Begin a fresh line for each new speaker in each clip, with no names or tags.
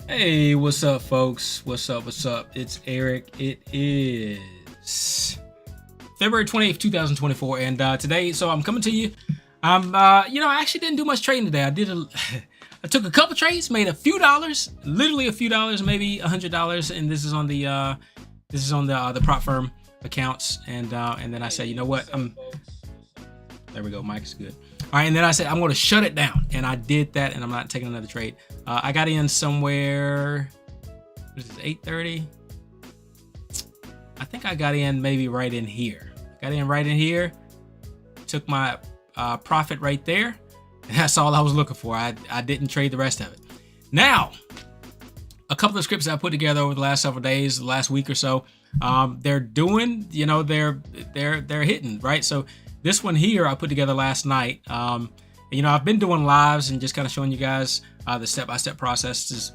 Hey, what's up, folks? What's up? What's up? It's Eric. It is February 20th, 2024, and today, so I'm coming to you. I actually didn't do much trading today. I took a couple trades, made a few dollars, literally a few dollars, maybe $100, and this is on the prop firm accounts, and then I said, you know what? There we go. Mike is good. All right, and then I said I'm going to shut it down, and I did that, and I'm not taking another trade. I got in somewhere. What is this? 8:30. I think I got in maybe right in here. Got in right in here. Took my profit right there. And that's all I was looking for. I didn't trade the rest of it. Now, a couple of scripts I put together over the last several days, the last week or so, they're doing. They're hitting right. So this one here I put together last night. I've been doing lives and just kind of showing you guys the step-by-step process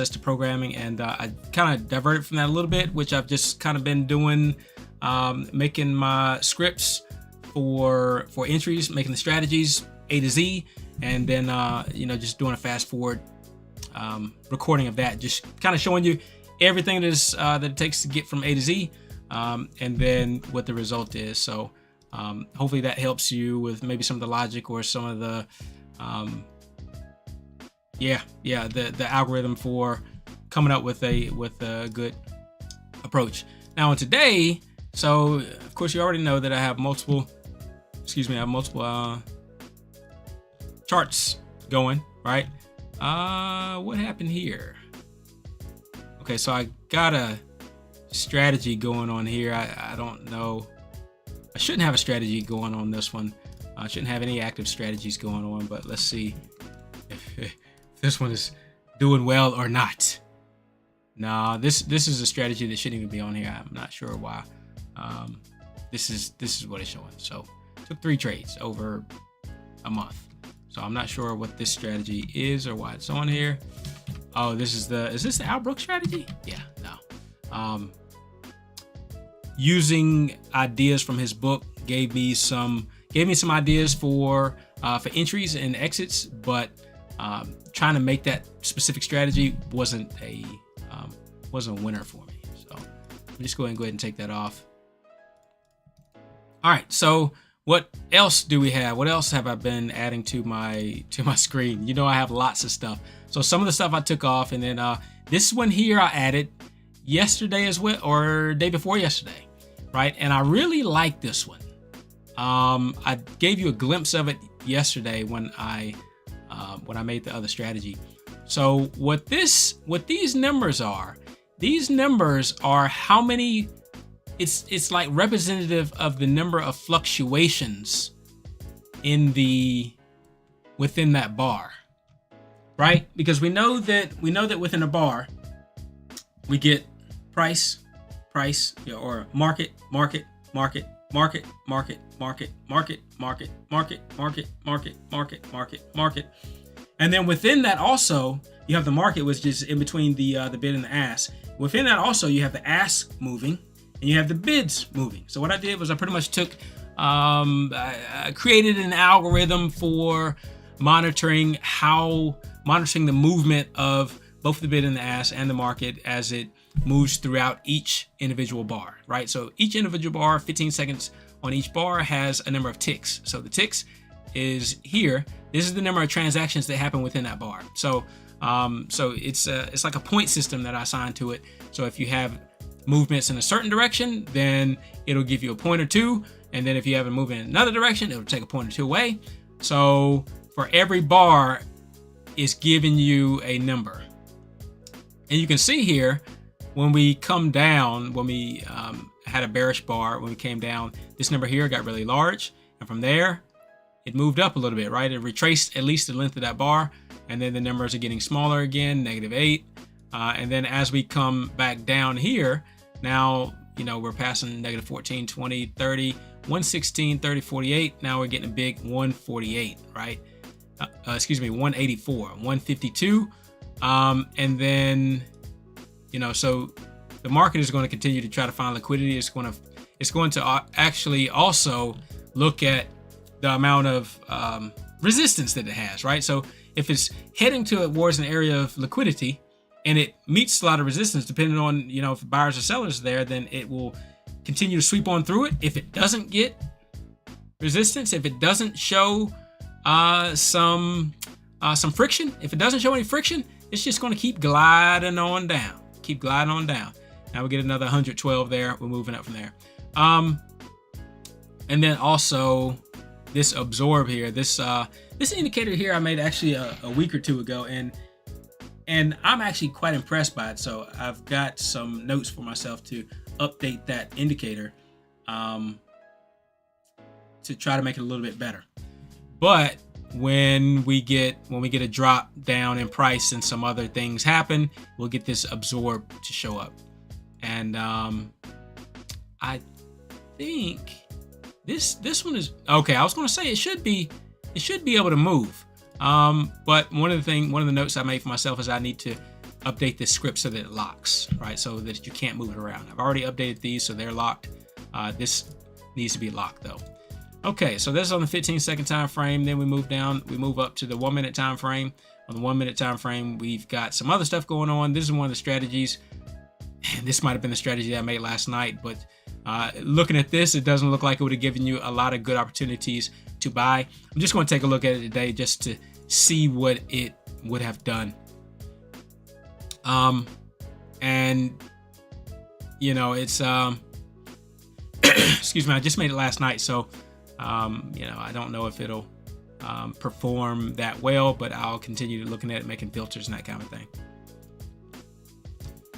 to programming, and I kind of diverted from that a little bit, which I've just kind of been doing, making my scripts for entries, making the strategies A to Z, and then just doing a fast forward recording of that, just kind of showing you everything that it takes to get from A to Z, and then what the result is. So hopefully that helps you with maybe some of the logic or some of the the algorithm for coming up with a good approach. Now on today, so of course you already know that I have multiple charts going, right? What happened here? Okay, so I got a strategy going on here. I don't know. I shouldn't have a strategy going on this one. I shouldn't have any active strategies going on, but let's see if this one is doing well or not. Nah, this is a strategy that shouldn't even be on here. I'm not sure why. This is what it's showing. So took 3 trades over a month. So I'm not sure what this strategy is or why it's on here. Oh, is this the Al Brooks strategy? Yeah, no. Using ideas from his book gave me some ideas for entries and exits, but trying to make that specific strategy wasn't a winner for me. So I'm just going to go ahead and take that off. All right, so what else do we have? What else have I been adding to my screen? You know, I have lots of stuff. So some of the stuff I took off, and then this one here I added yesterday as well, or day before yesterday, right? And I really like this one. I gave you a glimpse of it yesterday when I made the other strategy. So what these numbers are how many. It's like representative of the number of fluctuations within that bar, right? Because we know that within a bar we get price, or market, and then within that also you have the market, which is in between the bid and the ask. Within that also you have the ask moving, and you have the bids moving. So what I did was I pretty much took, I created an algorithm for monitoring the movement of both the bid and the ask and the market as it moves throughout each individual bar, right? So each individual bar, 15 seconds on each bar, has a number of ticks. So the ticks is here. This is the number of transactions that happen within that bar. So it's like a point system that I assigned to it. So if you have movements in a certain direction, then it'll give you a point or two, and then if you have a movement in another direction, it'll take a point or two away. So for every bar, it's giving you a number, and you can see here when we come down, when we had a bearish bar, when we came down, this number here got really large, and from there it moved up a little bit, right? It retraced at least the length of that bar, and then the numbers are getting smaller again, -8, and then as we come back down here, now, we're passing -14, 20, 30, 116, 30, 48. Now we're getting a big 148, right? 184, 152. And then, so the market is going to continue to try to find liquidity. It's going to actually also look at the amount of resistance that it has, right? So if it's heading towards an area of liquidity, and it meets a lot of resistance, depending on, you know, if buyers or sellers are there, then it will continue to sweep on through it. If it doesn't get resistance, if it doesn't show some friction, if it doesn't show any friction, it's just going to keep gliding on down. Keep gliding on down. Now we get another 112 there. We're moving up from there. And then also this absorb here, this indicator here I made actually a week or two ago, and I'm actually quite impressed by it. So I've got some notes for myself to update that indicator to try to make it a little bit better. But when we get a drop down in price and some other things happen, we'll get this absorb to show up. And I think this one is okay. I was going to say it should be able to move. But one of the notes I made for myself is I need to update this script so that it locks, right? So that you can't move it around. I've already updated these, so they're locked. This needs to be locked though. Okay, so this is on the 15-second time frame. Then we move down, we move up to the 1-minute time frame. On the 1-minute time frame, we've got some other stuff going on. This is one of the strategies. And this might have been the strategy that I made last night, but looking at this, it doesn't look like it would have given you a lot of good opportunities to buy. I'm just going to take a look at it today just to see what it would have done. And you know, it's excuse me, I just made it last night, so you know, I don't know if it'll perform that well, but I'll continue looking at it, making filters and that kind of thing.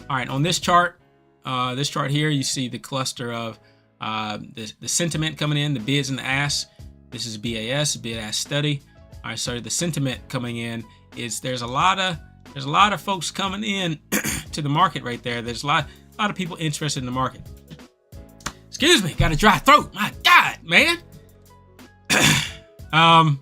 All right, on this chart here, you see the cluster of the sentiment coming in, the bids and the asks. This is BAS, bid ask study. All right, so the sentiment coming in is there's a lot of folks coming in to the market right there. There's a lot of people interested in the market. Excuse me, got a dry throat. My God, man. All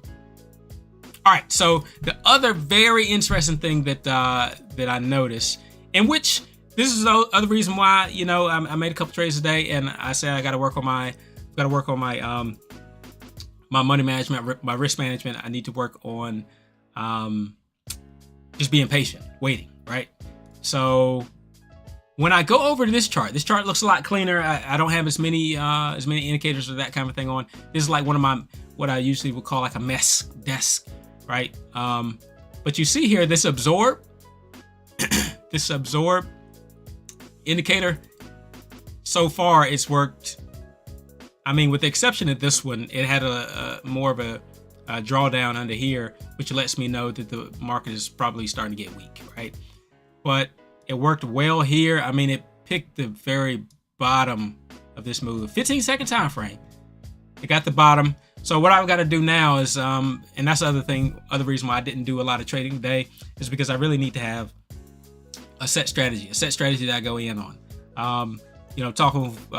right, so the other very interesting thing that I noticed, in which this is the other reason why, you know, I made a couple trades today, and I said I got to work on my my money management, my risk management. I need to work on just being patient, waiting, right? So when I go over to this chart looks a lot cleaner. I don't have as many indicators or that kind of thing on. This is like one of my, what I usually would call like a mess desk, right? But you see here, this absorb, this absorb indicator, so far it's worked. I mean, with the exception of this one, it had a more of a drawdown under here, which lets me know that the market is probably starting to get weak, right? But it worked well here. I mean, it picked the very bottom of this move, 15-second time frame. It got the bottom. So what I've got to do now is, and that's the other reason why I didn't do a lot of trading today, is because I really need to have a set strategy that I go in on. You know, talking with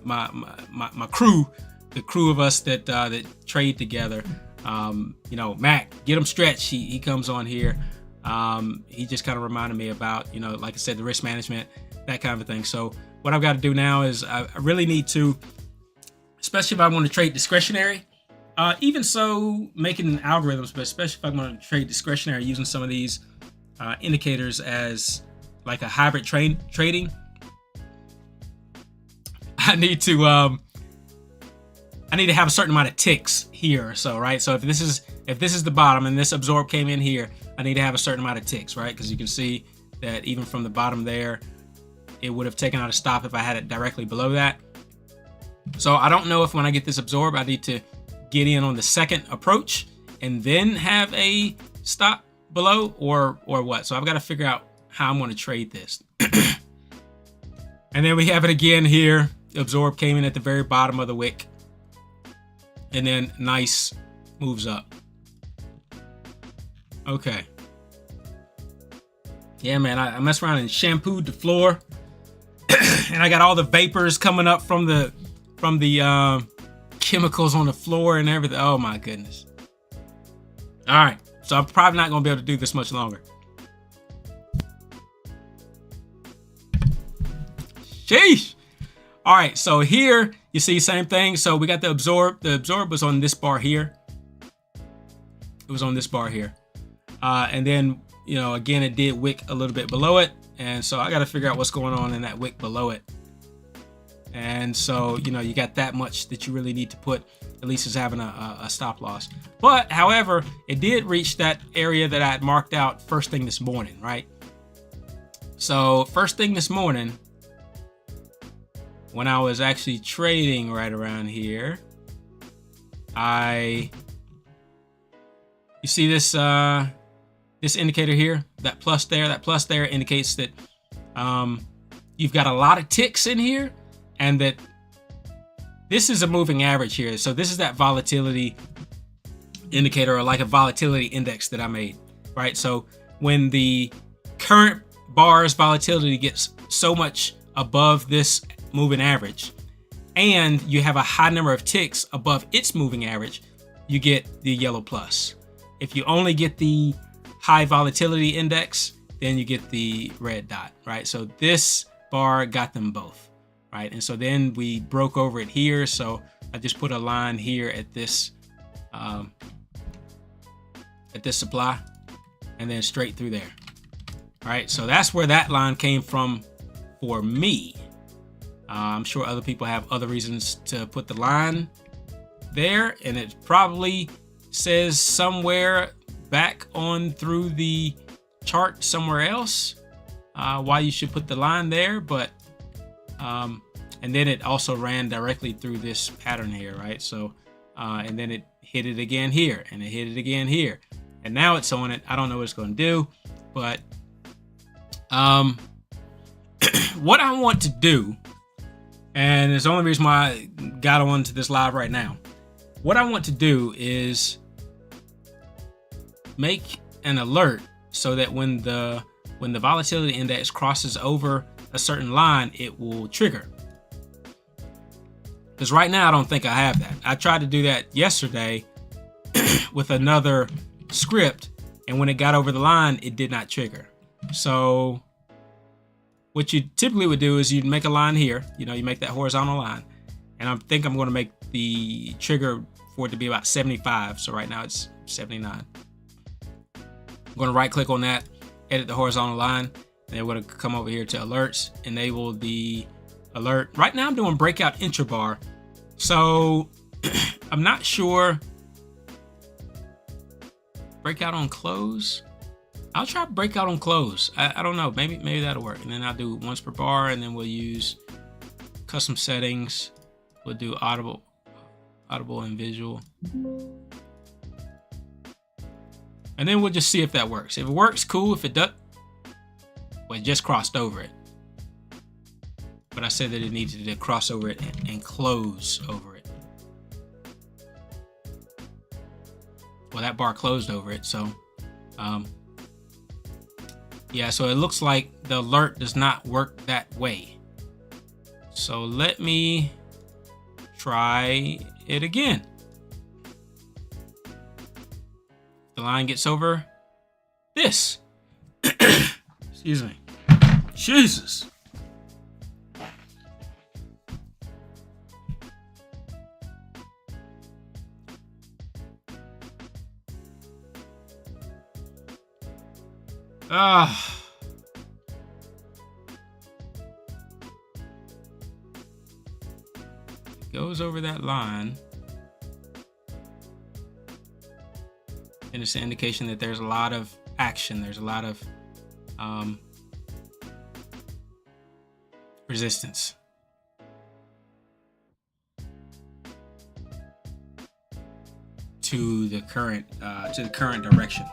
my crew, the crew of us that trade together. You know, Mac, get him stretched. He comes on here. He just kind of reminded me about, you know, like I said, the risk management, that kind of thing. So what I've got to do now is I really need to, especially if I want to trade discretionary, even so making algorithms, but especially if I want to trade discretionary using some of these indicators as like a hybrid trading, I need to have a certain amount of ticks here. So, right. So if this is the bottom and this absorb came in here, I need to have a certain amount of ticks, right? Because you can see that even from the bottom there, it would have taken out a stop if I had it directly below that. So I don't know if when I get this absorb, I need to get in on the second approach and then have a stop below or what. So I've got to figure out how I'm going to trade this. And then we have it again here. Absorb came in at the very bottom of the wick. And then nice moves up. Okay. Yeah, man, I messed around and shampooed the floor. And I got all the vapors coming up from the chemicals on the floor and everything. Oh my goodness. All right. So I'm probably not going to be able to do this much longer. Sheesh. All right, so here you see same thing. So we got the absorb. The absorb was on this bar here. It was on this bar here. And then you know, again, it did wick a little bit below it. And so I got to figure out what's going on in that wick below it. And so, you know, you got that much that you really need to put, at least as having a stop loss. But however, it did reach that area that I had marked out first thing this morning, right? So first thing this morning, when I was actually trading right around here, you see this this indicator here, that plus there indicates that you've got a lot of ticks in here, and that this is a moving average here. So this is that volatility indicator, or like a volatility index that I made, right? So when the current bar's volatility gets so much above this moving average, and you have a high number of ticks above its moving average, you get the yellow plus. If you only get the high volatility index, then you get the red dot, right? So this bar got them both, right? And so then we broke over it here. So I just put a line here at this supply, and then straight through there, right? So that's where that line came from for me. I'm sure other people have other reasons to put the line there, and it probably says somewhere back on through the chart somewhere else why you should put the line there. But and then it also ran directly through this pattern here, right? So and then it hit it again here, and it hit it again here, and now it's on it. I don't know what it's going to do, but what I want to do, and it's the only reason why I got on to this live right now, what I want to do is make an alert so that when the volatility index crosses over a certain line, it will trigger. Because right now I don't think I have that. I tried to do that yesterday with another script, and when it got over the line, it did not trigger. So what you typically would do is you'd make a line here, you know, you make that horizontal line, and I think I'm going to make the trigger for it to be about 75. So right now it's 79. I'm going to right click on that, edit the horizontal line, and then we're going to come over here to alerts, enable the alert. Right now I'm doing breakout intrabar, so I'm not sure. Breakout on close. I'll try breakout on close. I don't know. Maybe that'll work. And then I'll do once per bar, and then we'll use custom settings. We'll do audible and visual. And then we'll just see if that works. If it works, cool. If it doesn't, well, it just crossed over it. But I said that it needed to cross over it and close over it. Well, that bar closed over it, so yeah, so it looks like the alert does not work that way. So let me try it again. The line gets over this. Excuse me. Jesus. Goes over that line, and it's an indication that there's a lot of action. There's a lot of resistance. To the current direction.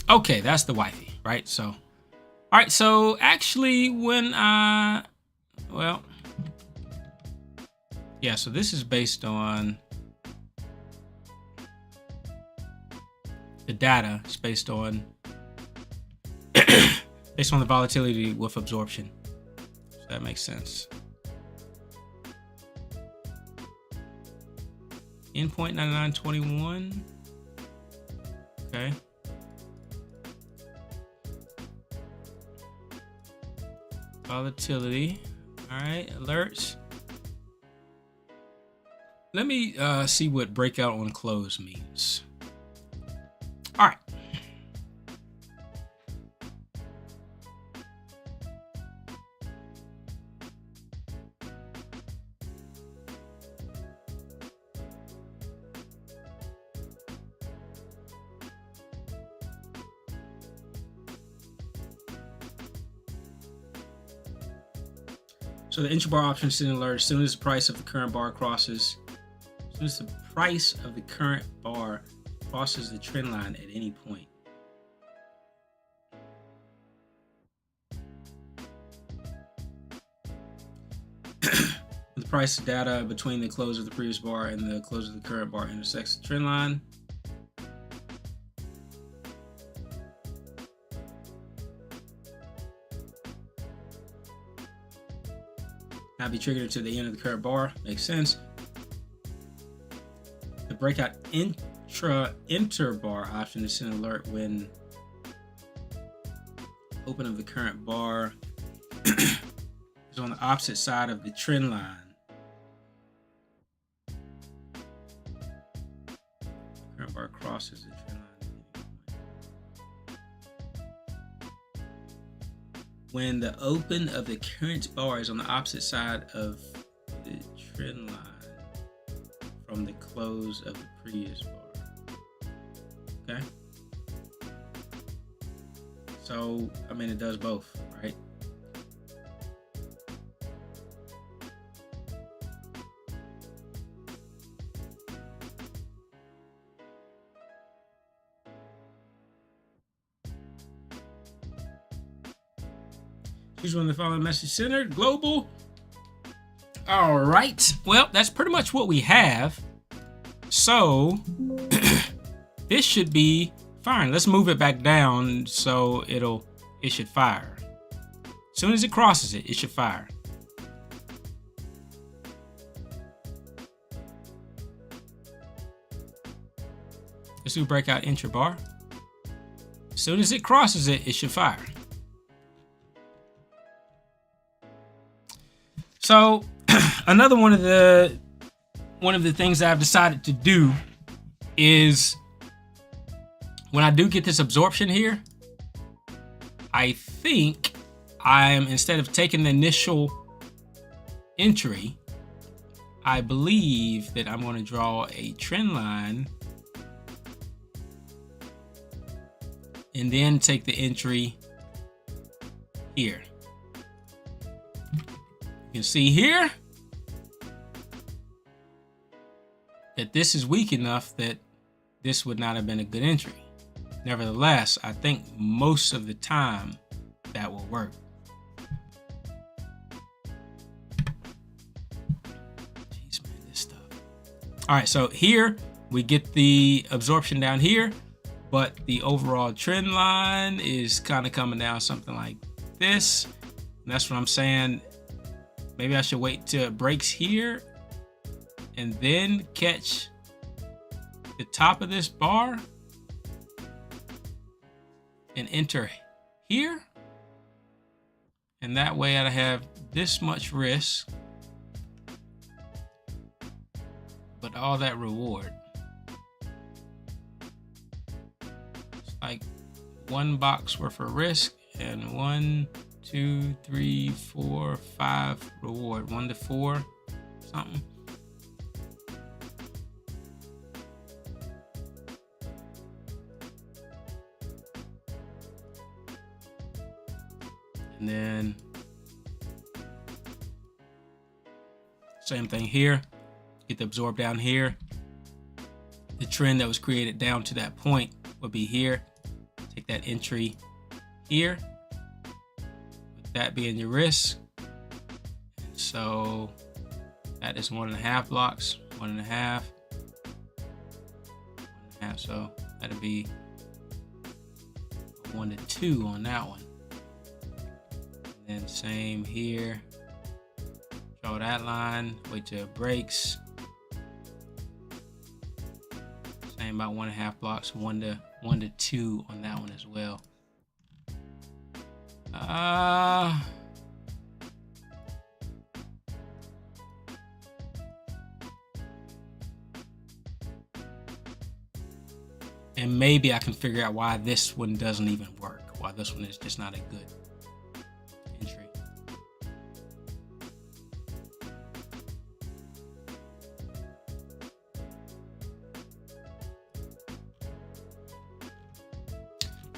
Okay, that's the wifey, right? So, all right. So actually, when well, yeah. So this is based on the data. It's based on based on the volatility with absorption. So that makes sense. In 0.9921. Okay. Volatility. All right. Alerts. Let me see what breakout on close means. All right. So the intrabar option sending alert as soon as the price of the current bar crosses, as soon as the price of the current bar crosses the trend line at any point. The price data between the close of the previous bar and the close of the current bar intersects the trend line. Now be triggered to the end of the current bar. Makes sense. The breakout interbar option is send alert when open of the current bar is on the opposite side of the trend line. The current bar crosses the trend line. When the open of the current bar is on the opposite side of the trend line from the close of the previous bar. Okay. So, I mean, it does both, right? Choose one of the following message centered, global. All right. Well, that's pretty much what we have. So this should be fine. Let's move it back down so it should fire. As soon as it crosses it, it should fire. Let's do breakout intrabar. As soon as it crosses it, it should fire. So another one of the things that I've decided to do is when I do get this absorption here, I think I'm, instead of taking the initial entry, I believe that I'm going to draw a trend line and then take the entry here. You can see here that this is weak enough that this would not have been a good entry. Nevertheless, I think most of the time that will work. Jeez, man, this stuff. All right, so here we get the absorption down here, but the overall trend line is kind of coming down something like this. And that's what I'm saying. Maybe I should wait till it breaks here and then catch the top of this bar and enter here. And that way I have this much risk, but all that reward. It's like one box worth of risk and 1, 2, 3, 4, 5 reward. 1 to 4 something. And then same thing here. Get the absorb down here. The trend that was created down to that point would be here. take that entry here, with that being your risk. And so that is 1.5 blocks, 1.5, 1.5. So that'll be 1 to 2 on that one. And then same here. Draw that line, wait till it breaks. Same about 1.5 blocks, 1 to 2 on that one as well. And maybe I can figure out why this one doesn't even work, why this one is just not a good entry.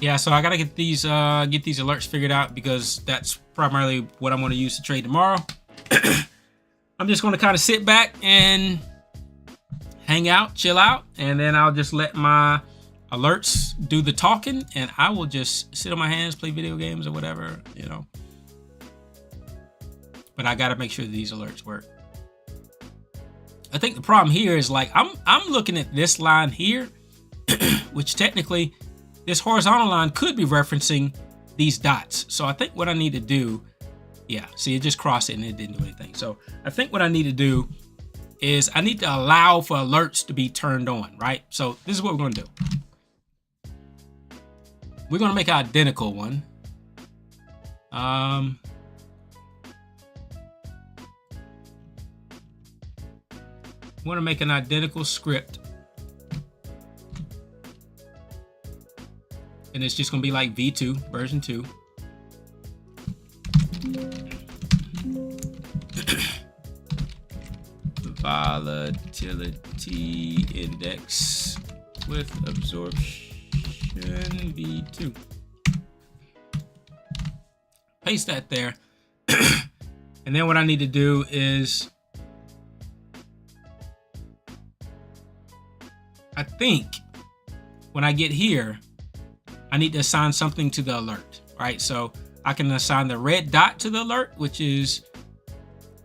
Yeah, so I gotta get these alerts figured out, because that's primarily what I'm going to use to trade tomorrow. I'm just going to kind of sit back and hang out, chill out, and then I'll just let my alerts do the talking, and I will just sit on my hands, play video games or whatever, you know. But I gotta make sure that these alerts work. I think the problem here is, like, I'm looking at this line here, which technically this horizontal line could be referencing these dots. So I think what I need to do, yeah, see, it just crossed it and it didn't do anything. So I think what I need to do is I need to allow for alerts to be turned on, right? So this is what we're gonna do. We're gonna make an identical one. We want to make an identical script, and it's just going to be like V2 version 2. Volatility index with absorption V2. Paste that there. And then what I need to do is, I think when I get here, I need to assign something to the alert, right? So I can assign the red dot to the alert, which is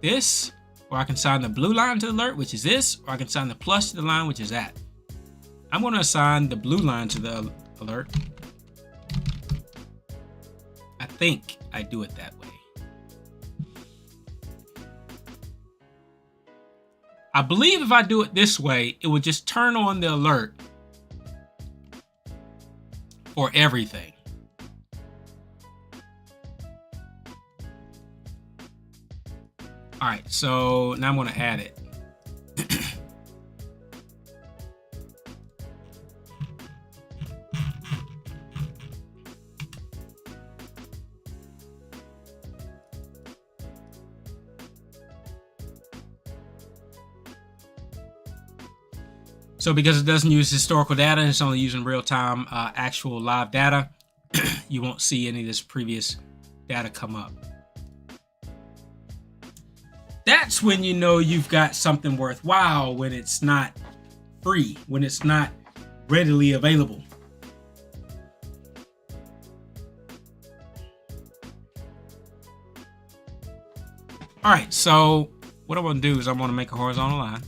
this, or I can assign the blue line to the alert, which is this, or I can assign the plus to the line, which is that. I'm going to assign the blue line to the alert. I think I do it that way. I believe if I do it this way, it would just turn on the alert for everything. All right, so now I'm going to add it. So because it doesn't use historical data, and it's only using real-time actual live data, you won't see any of this previous data come up. That's when you know you've got something worthwhile, when it's not free, when it's not readily available. All right, so what I'm going to do is I'm going to make a horizontal line.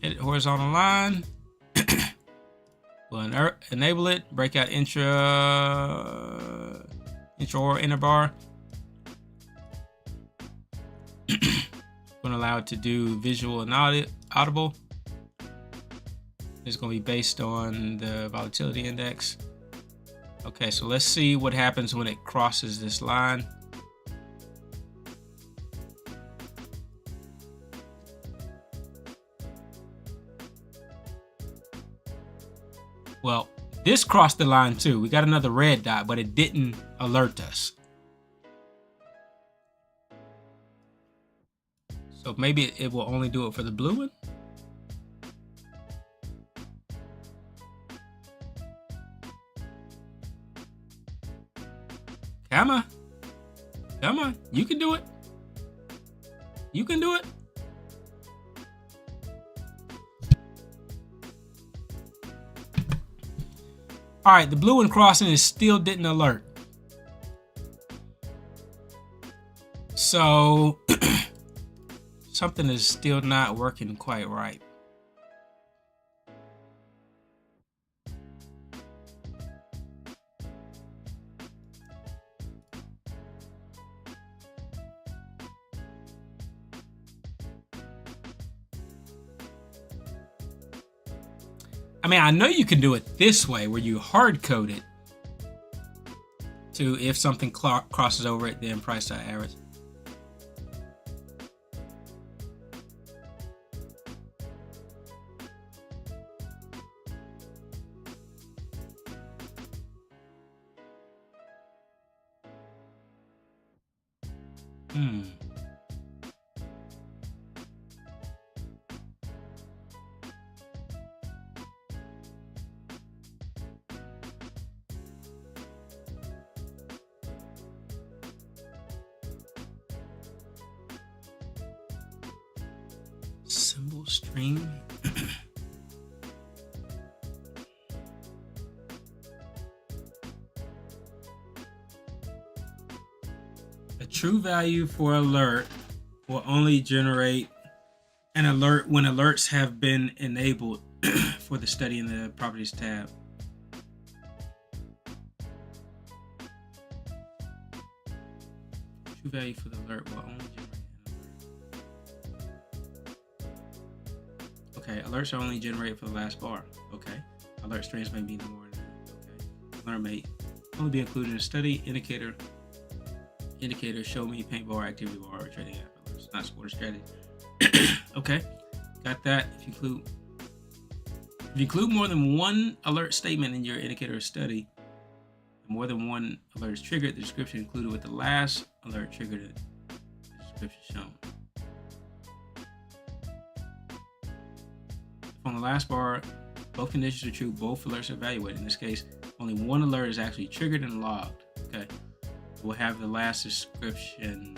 Edit horizontal line. We'll enable it. Break out intra or inner bar. Going to allow it to do visual and audible. It's going to be based on the volatility index. Okay, so let's see what happens when it crosses this line. Well, this crossed the line too. We got another red dot, but it didn't alert us. So maybe it will only do it for the blue one. Come on. Come on. You can do it. You can do it. All right, the blue one crossing is still didn't alert. So something is still not working quite right. I mean, I know you can do it this way where you hard code it to if something crosses over it, then price.average. Symbol string. A true value for alert will only generate an alert when alerts have been enabled for the study in the properties tab. True value for the alert will only generate an alert. Okay, alerts are only generated for the last bar. Okay, alert strings may be no more than that. Okay, alert may only be included in a study indicator. Indicator show me paint bar, activity bar, or trading app alerts, not support a strategy. Okay, got that. If you include more than one alert statement in your indicator or study, more than one alert is triggered, the description included with the last alert triggered the description shown. If on the last bar, both conditions are true, both alerts are evaluated. In this case, only one alert is actually triggered and logged. Okay, we'll have the last description,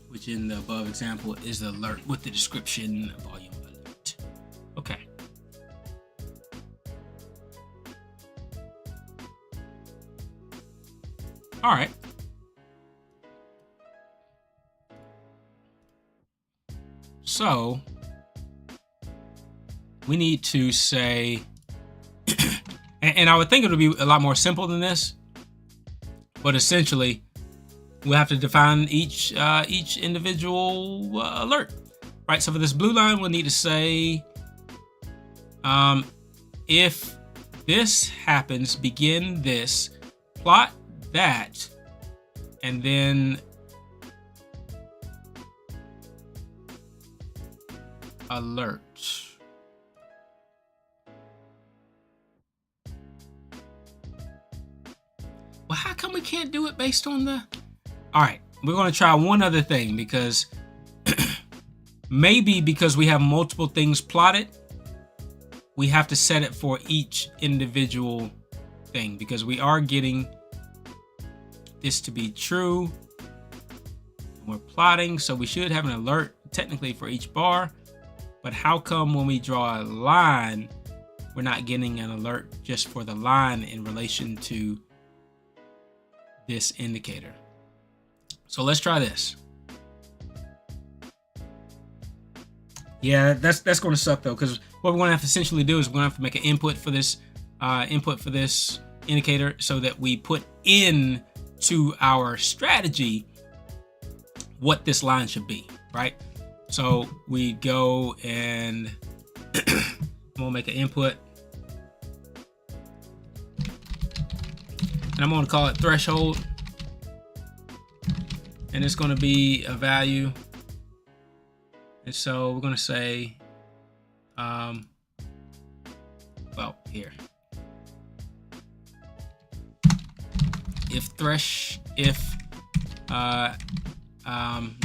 which in the above example is the alert with the description volume alert. Okay. All right. So we need to say, and I would think it would be a lot more simple than this, but essentially we'll have to define each individual alert, right? So for this blue line, we'll need to say, if this happens, begin this, plot that, and then alert. Well, how come we can't do it based on the... All right, we're going to try one other thing, because maybe because we have multiple things plotted, we have to set it for each individual thing, because we are getting this to be true. We're plotting, so we should have an alert technically for each bar. But how come when we draw a line, we're not getting an alert just for the line in relation to this indicator? So let's try this. Yeah, that's going to suck though, because what we're going to have to essentially do is we're going to have to make an input for this indicator, so that we put in to our strategy what this line should be, right? So we go and we'll make an input, and I'm going to call it threshold, and it's going to be a value. And so we're going to say, well, here, if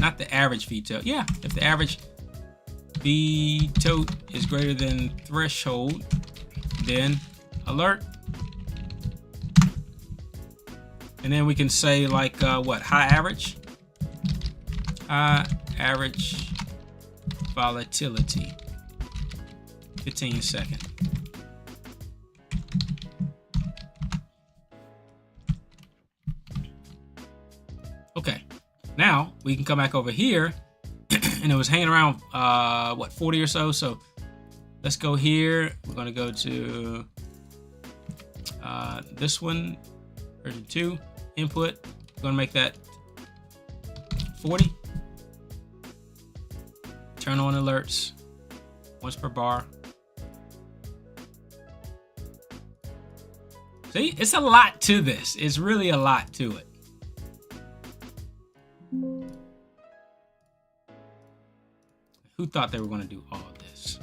not the average V total. Yeah, if the average V total is greater than threshold, then alert. And then we can say like what, high average. average volatility, 15 second. Okay, now we can come back over here, and it was hanging around what, 40 or so. So let's go here. We're gonna go to this one, version 2, input. We're gonna make that 40. Turn on alerts once per bar. See, it's a lot to this. It's really a lot to it. Who thought they were going to do all of this?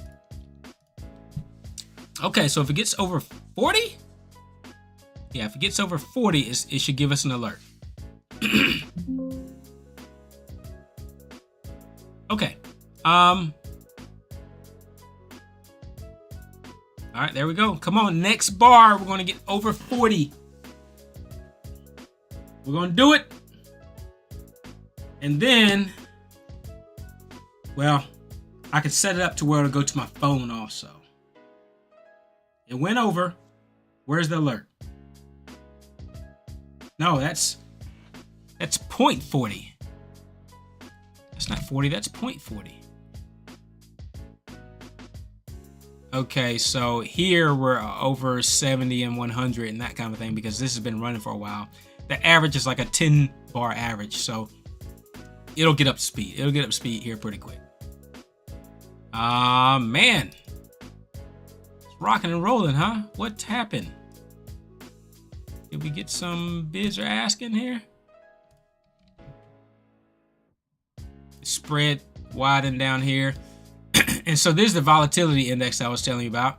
Okay, so if it gets over 40, yeah, if it gets over 40, it should give us an alert. Okay. All right, there we go. Come on, next bar, we're going to get over 40. We're going to do it. And then, well, I could set it up to where it'll go to my phone also. It went over. Where's the alert? No, that's 0.40. That's not 40, that's 0.40. Okay, so here we're over 70 and 100 and that kind of thing because this has been running for a while. The average is like a 10 bar average, so it'll get up to speed. It'll get up to speed here pretty quick. Man. It's rocking and rolling, huh? What happened? Did we get some bids or asking here? Spread widened down here. And so there's the volatility index I was telling you about.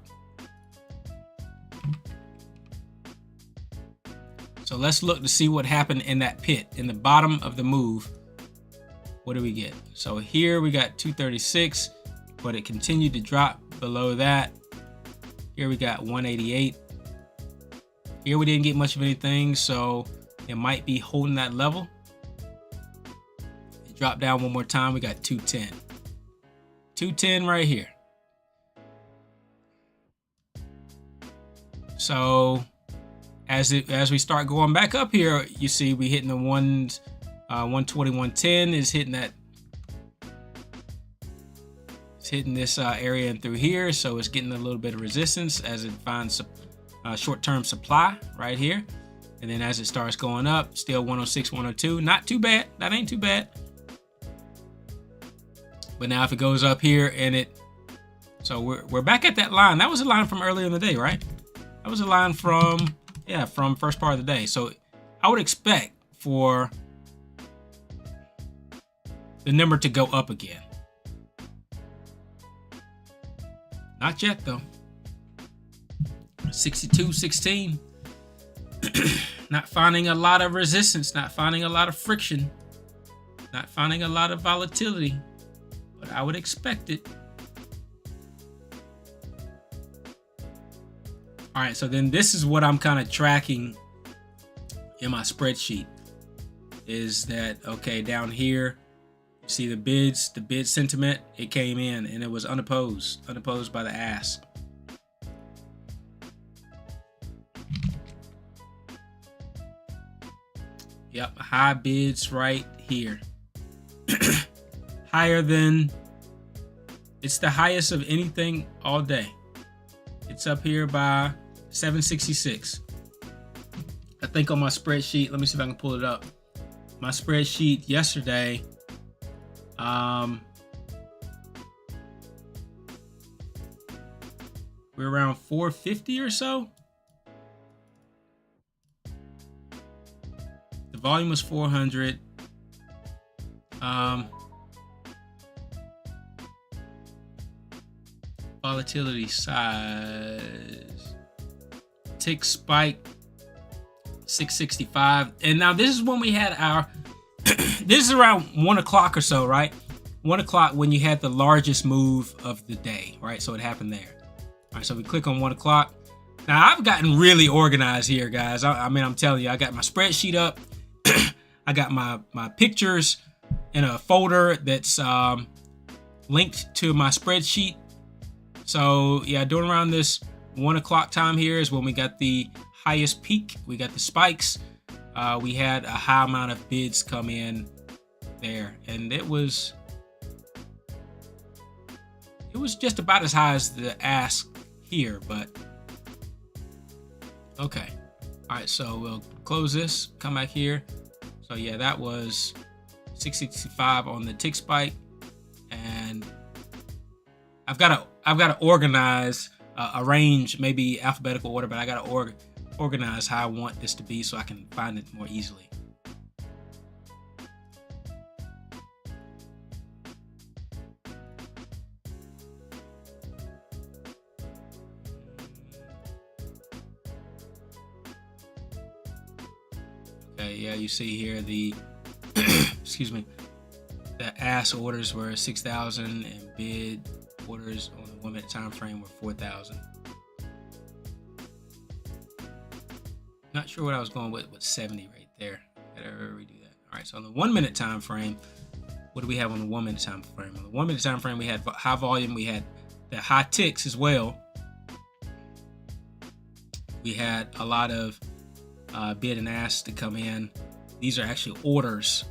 So let's look to see what happened in that pit in the bottom of the move. What do we get? So here we got 236, but it continued to drop below that. Here we got 188. Here we didn't get much of anything, so it might be holding that level. It dropped down one more time. We got 210. 210 right here. So as we start going back up here, you see we hitting the 120, 110 is hitting that. It's hitting this area and through here, so it's getting a little bit of resistance as it finds short-term supply right here. And then as it starts going up, still 106, 102. Not too bad. That ain't too bad. But now if it goes up here and so we're back at that line. That was a line from earlier in the day, right? That was a line from first part of the day. So I would expect for the number to go up again. Not yet though. 62.16. Not finding a lot of resistance, not finding a lot of friction, not finding a lot of volatility, but I would expect it. All right, so then this is what I'm kind of tracking in my spreadsheet is that, okay, down here, you see the bid sentiment, it came in and it was unopposed by the ask. Yep, high bids right here. Higher than, it's the highest of anything all day. It's up here by 766. I think on my spreadsheet, let me see if I can pull it up. My spreadsheet yesterday, we're around 450 or so. The volume was 400. Volatility size, tick spike 665. And now this is when we had our this is around 1 o'clock or so, right? 1 o'clock when you had the largest move of the day, right? So it happened there. All right, so we click on 1 o'clock. Now I've gotten really organized here, guys. I mean, I'm telling you, I got my spreadsheet up. I got my pictures folder that's linked to my spreadsheet. So yeah, doing around this 1 o'clock time here is when we got the highest peak. We got the spikes. We had a high amount of bids come in there, and it was just about as high as the ask here, but okay. All right, so we'll close this, come back here. So yeah, that was 665 on the tick spike, and I've got to organize, arrange, maybe alphabetical order, but I got to organize how I want this to be so I can find it more easily. Okay, yeah, you see here the excuse me, the ask orders were 6,000 and bid orders on the 1 minute time frame were 4,000. Not sure what I was going with 70 right there. Gotta redo that. All right, so on the 1 minute time frame, what do we have on the 1 minute time frame? On the 1 minute time frame, we had high volume, we had the high ticks as well. We had a lot of bid and ask to come in. These are actually orders.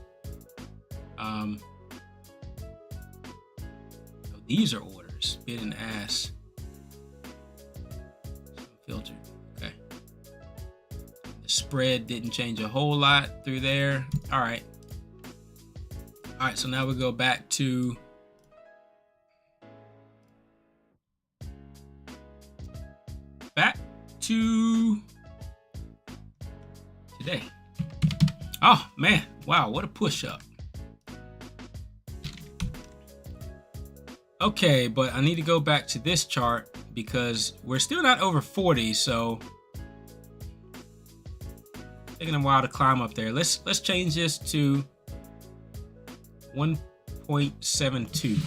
These are orders, bid and ask. Filtered. Okay. The spread didn't change a whole lot through there. All right. All right, so now we go back to today. Oh man, wow, what a push up. Okay, but I need to go back to this chart because we're still not over 40, so taking a while to climb up there. Let's change this to 1.72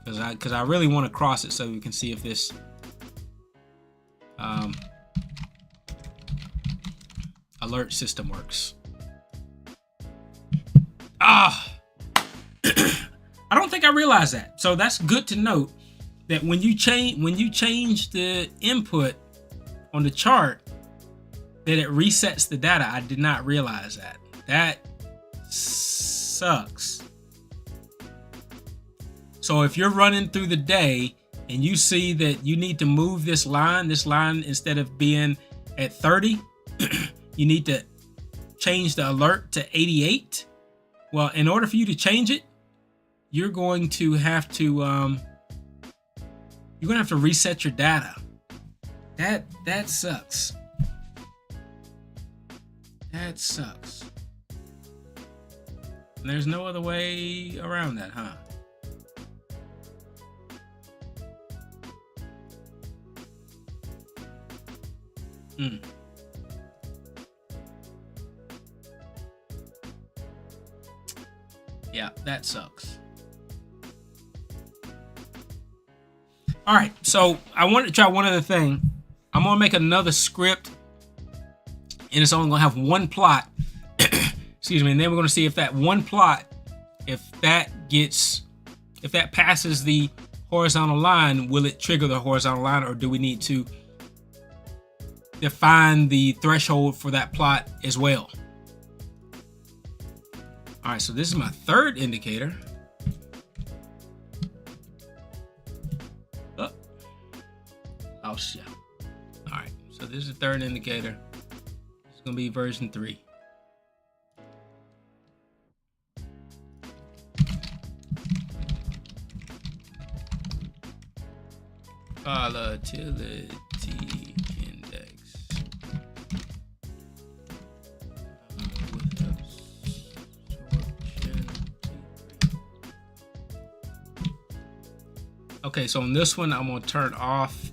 because I really want to cross it so we can see if this alert system works. I don't think I realized that. So that's good to note that when you change the input on the chart, that it resets the data. I did not realize that. That sucks. So if you're running through the day and you see that you need to move this line instead of being at 30, you need to change the alert to 88. Well, in order for you to change it, you're going to have to reset your data. That sucks. That sucks. And there's no other way around that, huh? Yeah, that sucks. All right, so I wanted to try one other thing. I'm gonna make another script, and it's only gonna have one plot. Excuse me, and then we're gonna see if that one plot, if that passes the horizontal line, will it trigger the horizontal line, or do we need to define the threshold for that plot as well? All right, so this is my third indicator. Oh shit. All right, so this is the third indicator. It's gonna be version 3. Volatility index. Okay, so on this one, I'm gonna turn off.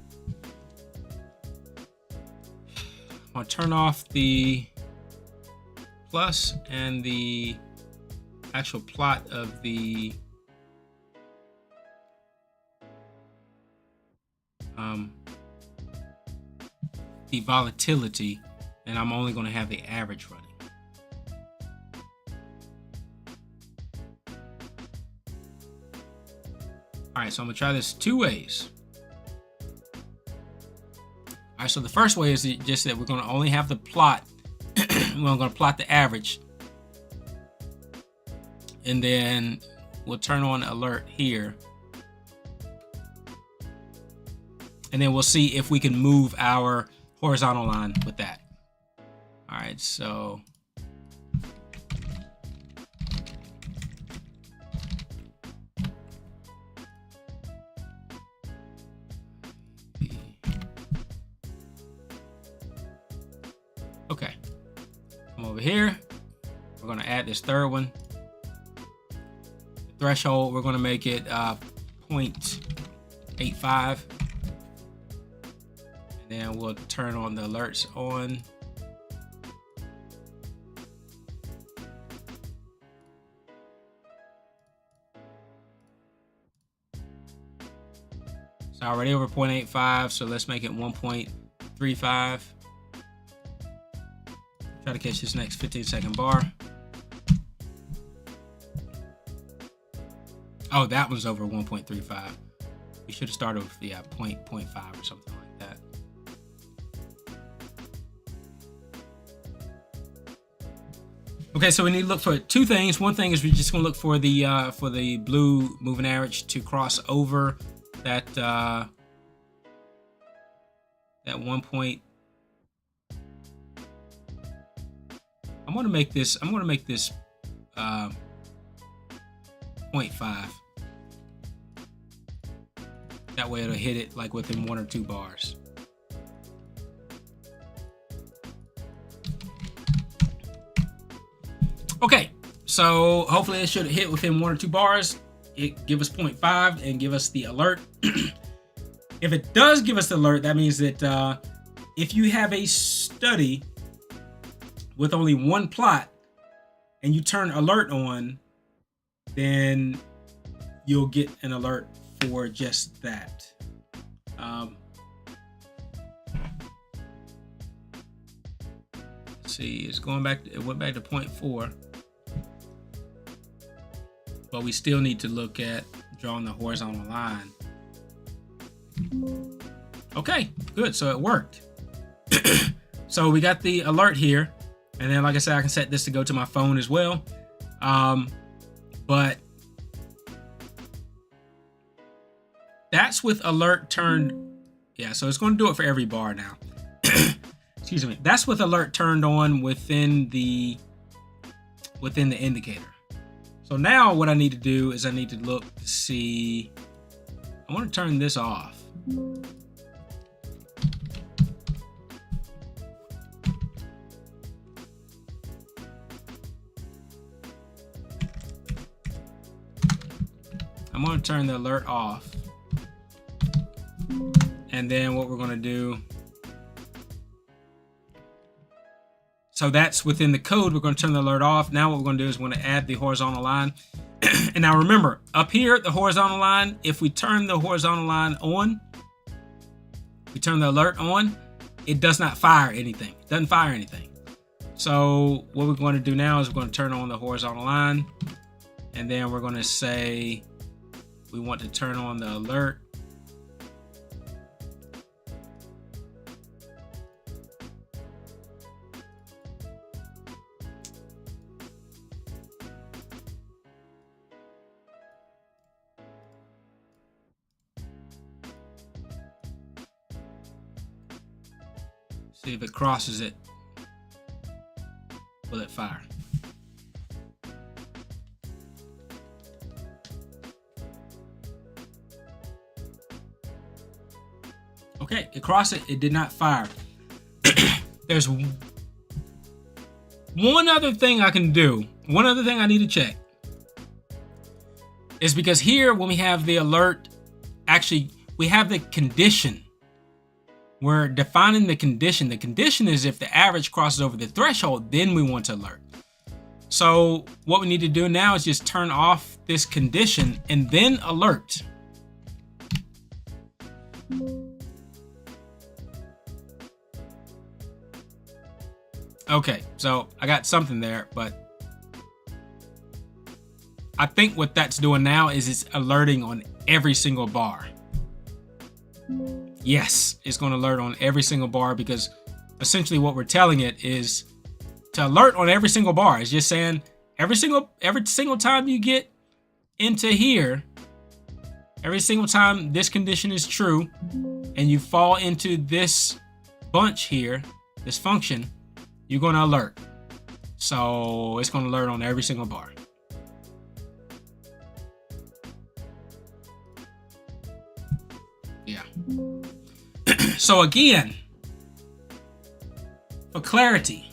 I'll turn off the plus and the actual plot of the volatility, and I'm only going to have the average running. All right, so I'm gonna try this 2 ways. All right, so the first way is just that we're gonna only have the plot. We're gonna plot the average, and then we'll turn on alert here, and then we'll see if we can move our horizontal line with that. All right, so okay, come over here. We're gonna add this third one. The threshold, we're gonna make it 0.85. And then we'll turn on the alerts on. It's already over 0.85, so let's make it 1.35. Try to catch this next 15-second bar. Oh, that was over 1.35. We should have started with 0.5 or something like that. Okay, so we need to look for 2 things. One thing is we're just gonna look for the blue moving average to cross over that that 1 point. I'm gonna make this 0.5. That way it'll hit it like within 1 or 2 bars. Okay, so hopefully it should hit within 1 or 2 bars. It give us 0.5 and give us the alert. If it does give us the alert, that means that if you have a study with only 1 plot and you turn alert on, then you'll get an alert for just that. Let's see, it's going back. It went back to 0.4, but we still need to look at drawing the horizontal line. Okay, good. So it worked. So we got the alert here, and then, like I said, I can set this to go to my phone as well. But that's with alert turned. Yeah, so it's going to do it for every bar now. Excuse me. That's with alert turned on within the indicator. So now what I need to do is I need to look to see. I want to turn this off. I'm going to turn the alert off. And then what we're going to do, so that's within the code, we're going to turn the alert off. Now what we're going to do is we're going to add the horizontal line. And now remember, up here, the horizontal line, if we turn the horizontal line on, we turn the alert on, it does not fire anything. It doesn't fire anything. So what we're going to do now is we're going to turn on the horizontal line. And then we're going to say we want to turn on the alert. See if it crosses it. Will it fire? Okay, it crossed it. It did not fire. There's one other thing I can do. One other thing I need to check is because here when we have the alert, actually we have the condition. We're defining the condition. The condition is if the average crosses over the threshold, then we want to alert. So what we need to do now is just turn off this condition and then alert. Okay, so I got something there, but I think what that's doing now is it's alerting on every single bar. Yes, it's going to alert on every single bar, because essentially what we're telling it is to alert on every single bar. It's just saying every single time you get into here, every single time this condition is true and you fall into this bunch here, this function, you're going to alert. So it's going to alert on every single bar. Yeah. So again, for clarity,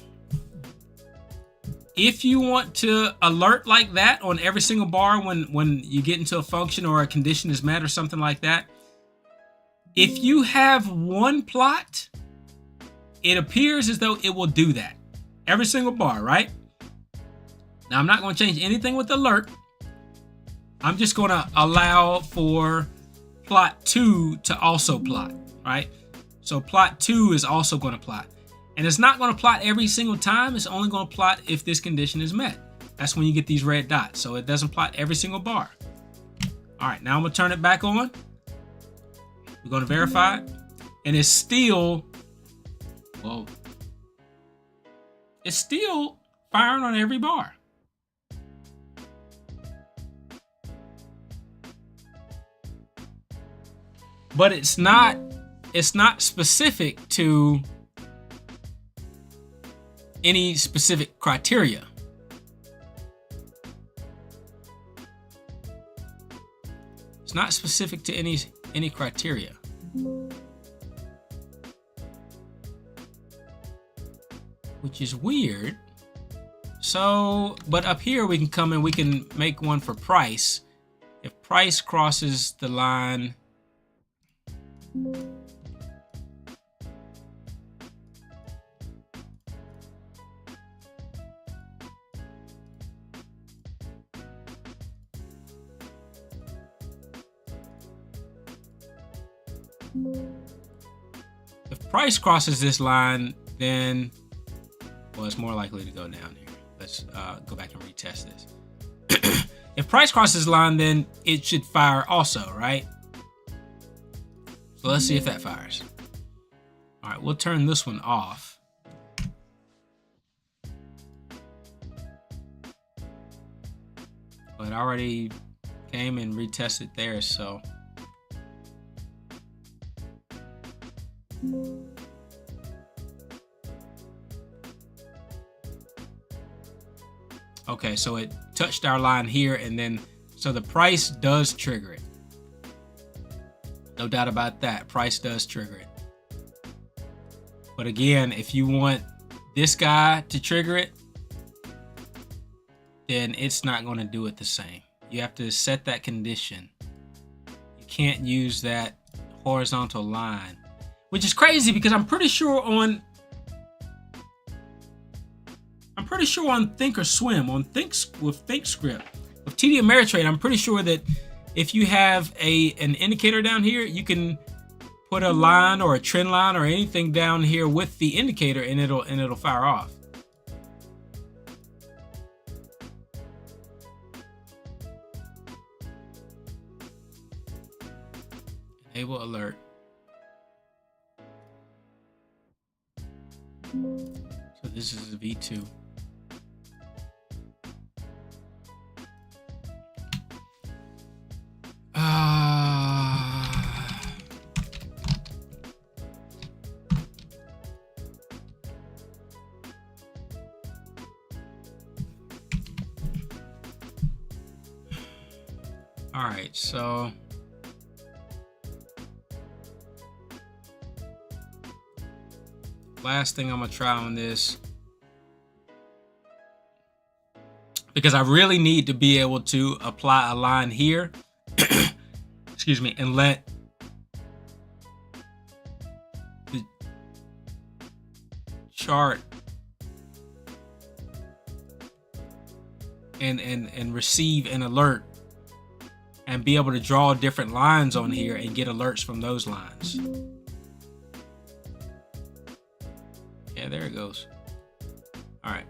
if you want to alert like that on every single bar when you get into a function or a condition is met or something like that, if you have one plot, it appears as though it will do that every single bar, right? Now I'm not going to change anything with alert. I'm just going to allow for plot 2 to also plot, right? So plot 2 is also going to plot. And it's not going to plot every single time. It's only going to plot if this condition is met. That's when you get these red dots. So it doesn't plot every single bar. All right, now I'm going to turn it back on. We're going to verify it. And it's still, well, it's still firing on every bar. But it's not specific to any specific criteria. It's not specific to any criteria. Which is weird. So, but up here we can come and we can make one for price. If price crosses the line, if price crosses this line, then, well, it's more likely to go down here. Let's go back and retest this. If price crosses the line, then it should fire also, right? So let's see if that fires. All right, we'll turn this one off. But I already came and retested there, so. Okay, so it touched our line here, and then, so the price does trigger it. No doubt about that, price does trigger it. But again, if you want this guy to trigger it, then it's not going to do it the same. You have to set that condition. You can't use that horizontal line, which is crazy because I'm pretty sure on Thinkorswim, on ThinkScript, with TD Ameritrade, I'm pretty sure that if you have an indicator down here, you can put a line or a trend line or anything down here with the indicator, and it'll fire off. Enable alert. So this is a V2. All right, so last thing I'm gonna try on this, because I really need to be able to apply a line here, excuse me, and let the chart and receive an alert and be able to draw different lines on here and get alerts from those lines. Yeah, there it goes. All right.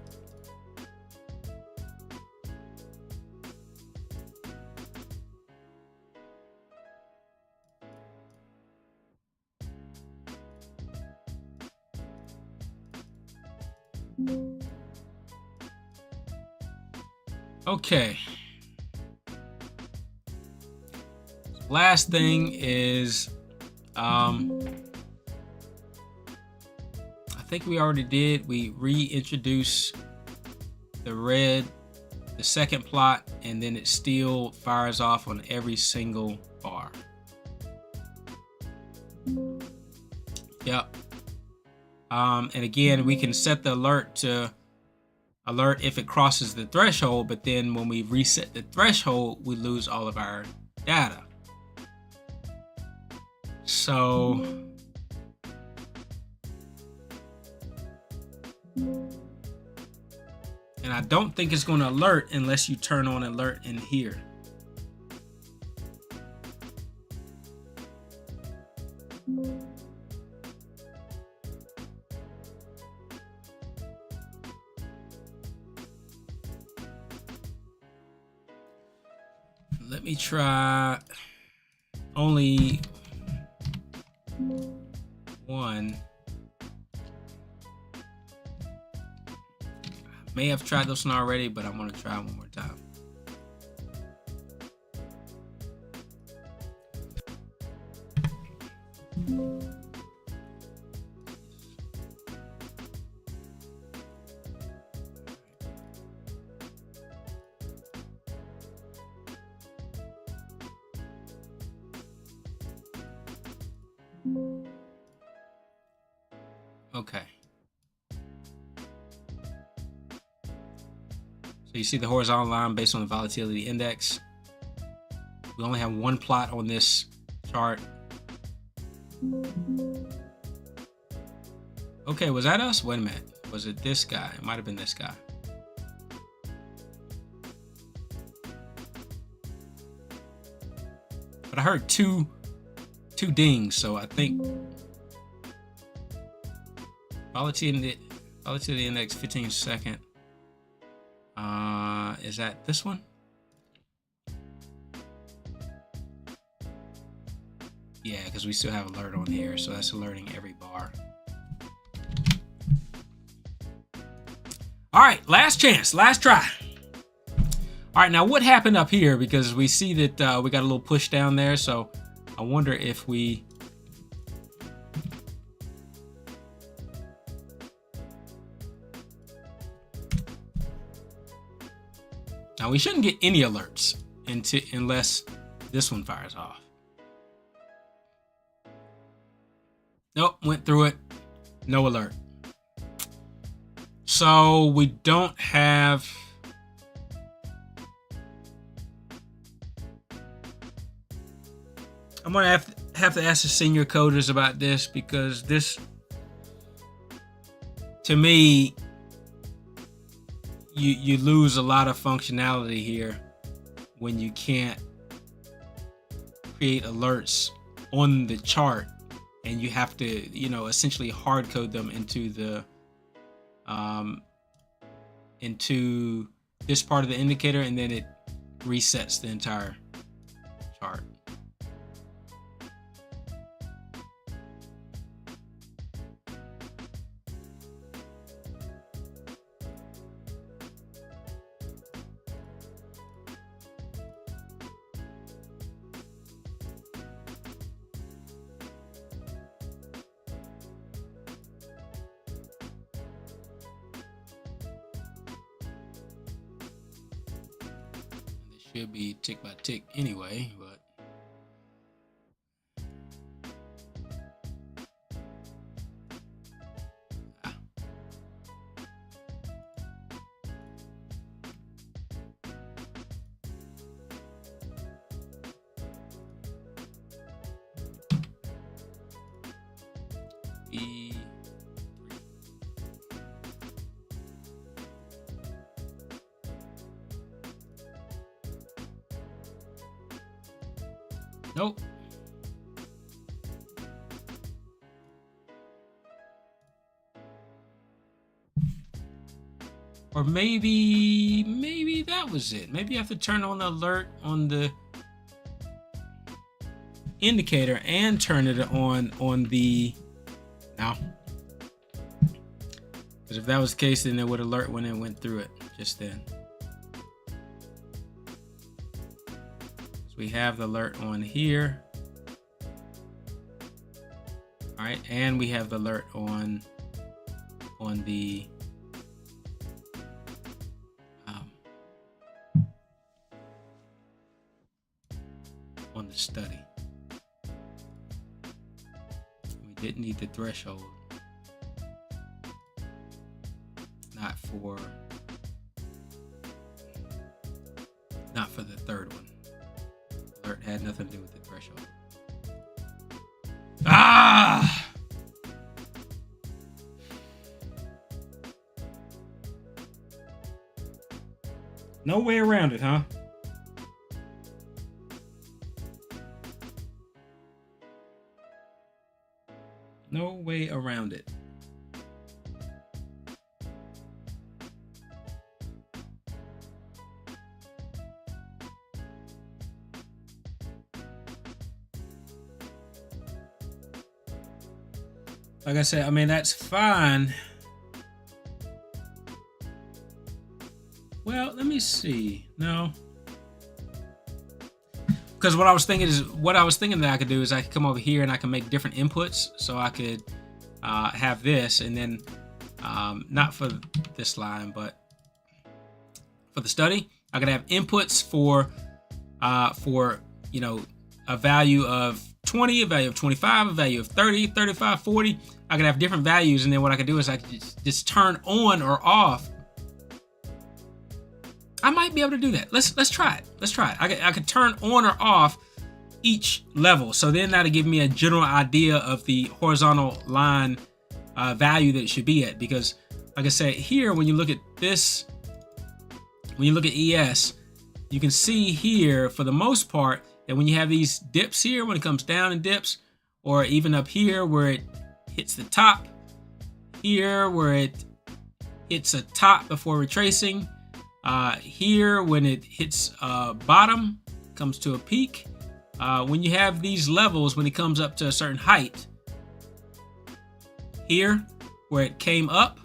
Okay. Last thing is, I think we already did. We reintroduce the second plot, and then it still fires off on every single bar. Yep. And again, we can set the alert to alert if it crosses the threshold, but then when we reset the threshold, we lose all of our data. So and I don't think it's going to alert unless you turn on alert in here. Let me try only one. May have tried this one already, but I'm going to try one more time. Okay. So you see the horizontal line based on the volatility index. We only have one plot on this chart. Okay, was that us? Wait a minute. Was it this guy? It might have been this guy. But I heard two dings, so I think volatility index 15-second. Is that this one? Yeah, because we still have alert on here, so that's alerting every bar. All right, last chance, last try. All right, now what happened up here? Because we see that we got a little push down there, so I wonder if we... Now we shouldn't get any alerts unless this one fires off. Nope, went through it. No alert. So we don't have... I'm going to have to ask the senior coders about this, because this, to me, you lose a lot of functionality here when you can't create alerts on the chart, and you have to, you know, essentially hard code them into the into this part of the indicator, and then it resets the entire chart. Should be tick by tick anyway, but nope. Or maybe that was it. Maybe you have to turn on the alert on the indicator and turn it on the now. Because if that was the case, then it would alert when it went through it just then. So we have the alert on here. All right, and we have the alert on the study. We didn't need the threshold. Not for the third one. Alert had nothing to do with the threshold. Ah! No way around it, huh? No way around it. Like I said, I mean, that's fine. Well, let me see. No. Because what I was thinking that I could do is I could come over here and I can make different inputs. So I could have this, and then not for this line, but for the study, I could have inputs for you know, a value of 20, a value of 25, a value of 30, 35, 40. I could have different values, and then what I could do is I could just turn on or off. I might be able to do that. Let's try it. Let's try it. I could turn on or off each level. So then that'll give me a general idea of the horizontal line value that it should be at. Because like I said, here, when you look at this, when you look at ES, you can see here for the most part that when you have these dips here, when it comes down and dips, or even up here where it hits the top, here where it hits a top before retracing, here when it hits bottom, comes to a peak. When you have these levels, when it comes up to a certain height, here where it came up,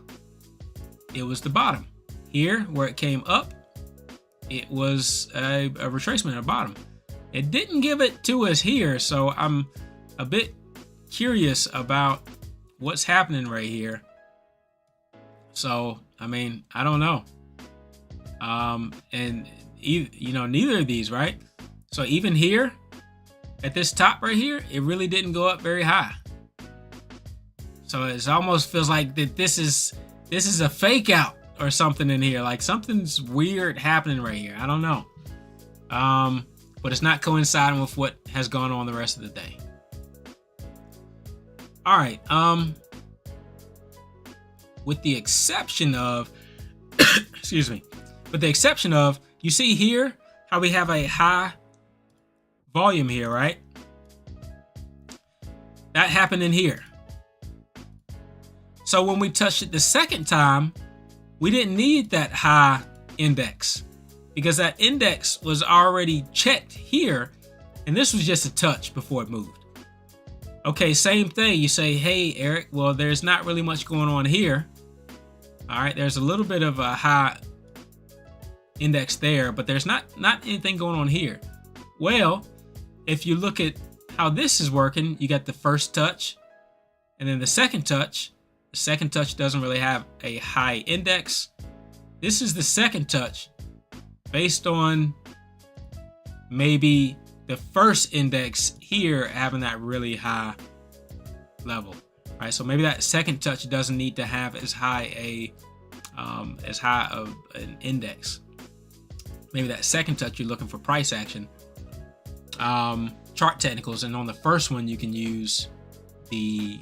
it was the bottom. Here where it came up, it was a retracement at the bottom. It didn't give it to us here, so I'm a bit curious about what's happening right here. So, I mean, I don't know. And you know, neither of these, right? So even here at this top right here, it really didn't go up very high. So it almost feels like that this is a fake out or something in here. Like something's weird happening right here. I don't know. But it's not coinciding with what has gone on the rest of the day. All right. With the exception of, excuse me, with the exception of, you see here how we have a high volume here, right? That happened in here. So when we touched it the second time, we didn't need that high index because that index was already checked here, and this was just a touch before it moved. Okay, same thing. You say, hey, Eric, well, there's not really much going on here. All right, there's a little bit of a high index there, but there's not anything going on here. Well, if you look at how this is working, you got the first touch and then the second touch. The second touch doesn't really have a high index. This is the second touch based on maybe the first index here having that really high level. All right, so maybe that second touch doesn't need to have as high of an index. Maybe that second touch you're looking for price action, chart technicals, and on the first one you can use the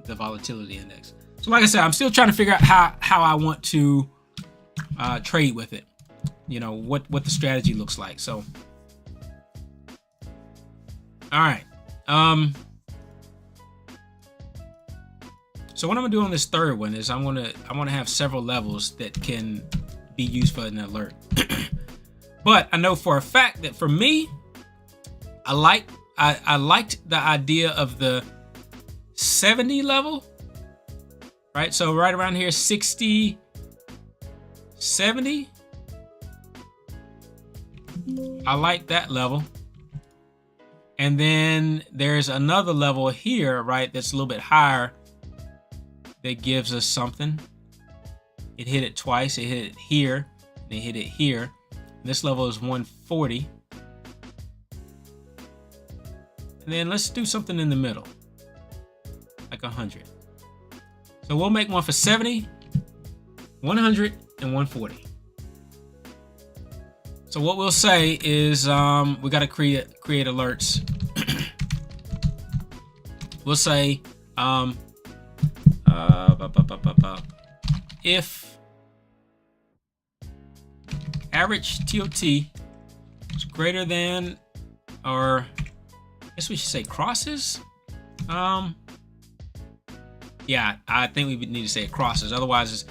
volatility index. So like I said, I'm still trying to figure out how I want to trade with it. You know, what the strategy looks like. So all right. So what I'm gonna do on this third one is I want to have several levels that can be used for an alert. But I know for a fact that for me, I liked the idea of the 70 level right? So right around here, 60, 70. I like that level. And then there's another level here, right, that's a little bit higher that gives us something. It hit it twice. It hit it here, and it hit it here. And this level is 140. And then let's do something in the middle, like 100. So we'll make one for 70, 100, and 140. So what we'll say is we got to create alerts. We'll say if average TOT is greater than, or I guess we should say crosses. Yeah, I think we need to say it crosses. Otherwise,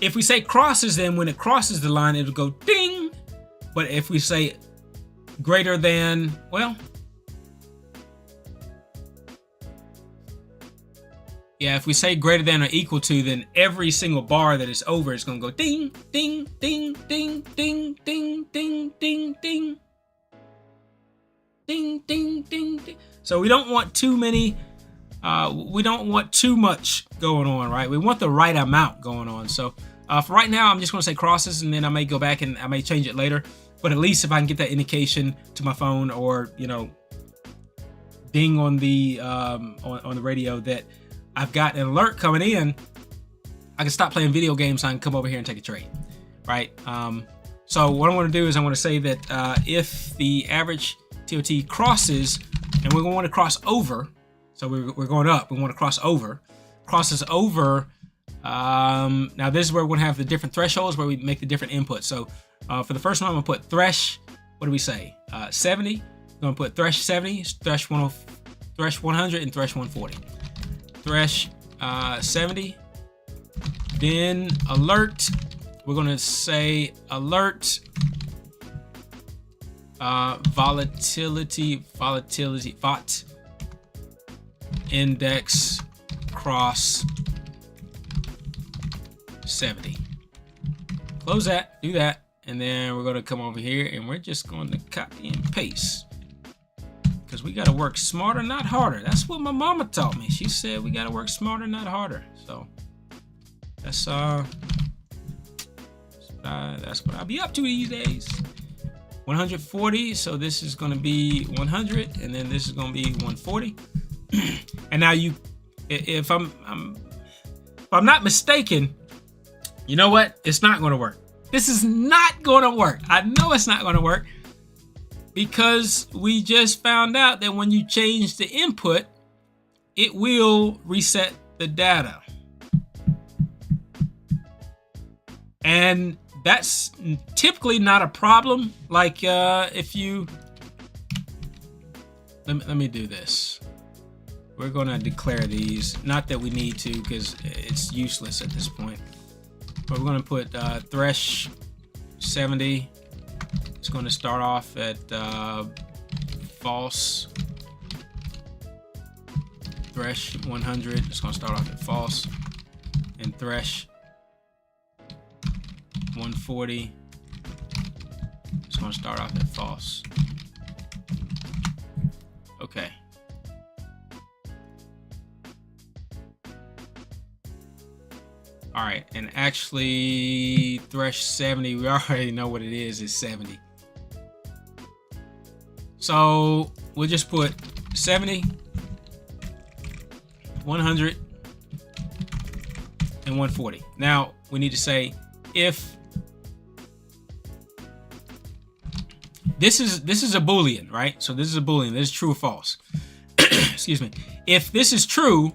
if we say crosses, then when it crosses the line, it'll go ding. But if we say greater than, well, yeah, if we say greater than or equal to, then every single bar that is over is going to go ding, ding, ding, ding, ding, ding, ding, ding, ding. Ding, ding, ding, ding. So we don't want too many, we don't want too much going on, right? We want the right amount going on. So for right now, I'm just going to say crosses, and then I may go back and I may change it later. But at least if I can get that indication to my phone, or, you know, ding on the on the radio that I've got an alert coming in, I can stop playing video games. So I can come over here and take a trade, right? So what I'm going to do is I'm going to say that if the average TOT crosses, and we're going to want to cross over, so we're going up, we want to cross over, crosses over. Now this is where we're going to have the different thresholds where we make the different inputs. So for the first one, I'm going to put thresh, what do we say, 70. I'm going to put thresh 70, thresh 100, and thresh 140. Thresh 70. Then alert, we're going to say alert volatility VOT index cross 70. Close that, do that, and then we're going to come over here and we're just going to copy and paste, because we got to work smarter, not harder. That's what my mama taught me. She said we got to work smarter, not harder. So that's what I'll be up to these days. 140, so this is going to be 100, and then this is going to be 140. And now if I'm not mistaken, you know what? It's not going to work. This is not going to work. I know it's not going to work, because we just found out that when you change the input, it will reset the data. And that's typically not a problem. Like if you, let me do this. We're going to declare these. Not that we need to, because it's useless at this point. But we're going to put thresh 70. It's going to start off at false. Thresh 100. It's going to start off at false. And thresh 140. It's going to start off at false. Okay. All right, and actually thresh 70, we already know what it is. It's 70. So we'll just put 70, 100, and 140. Now we need to say if this is a Boolean, right? So this is a Boolean. This is true or false. Excuse me. If this is true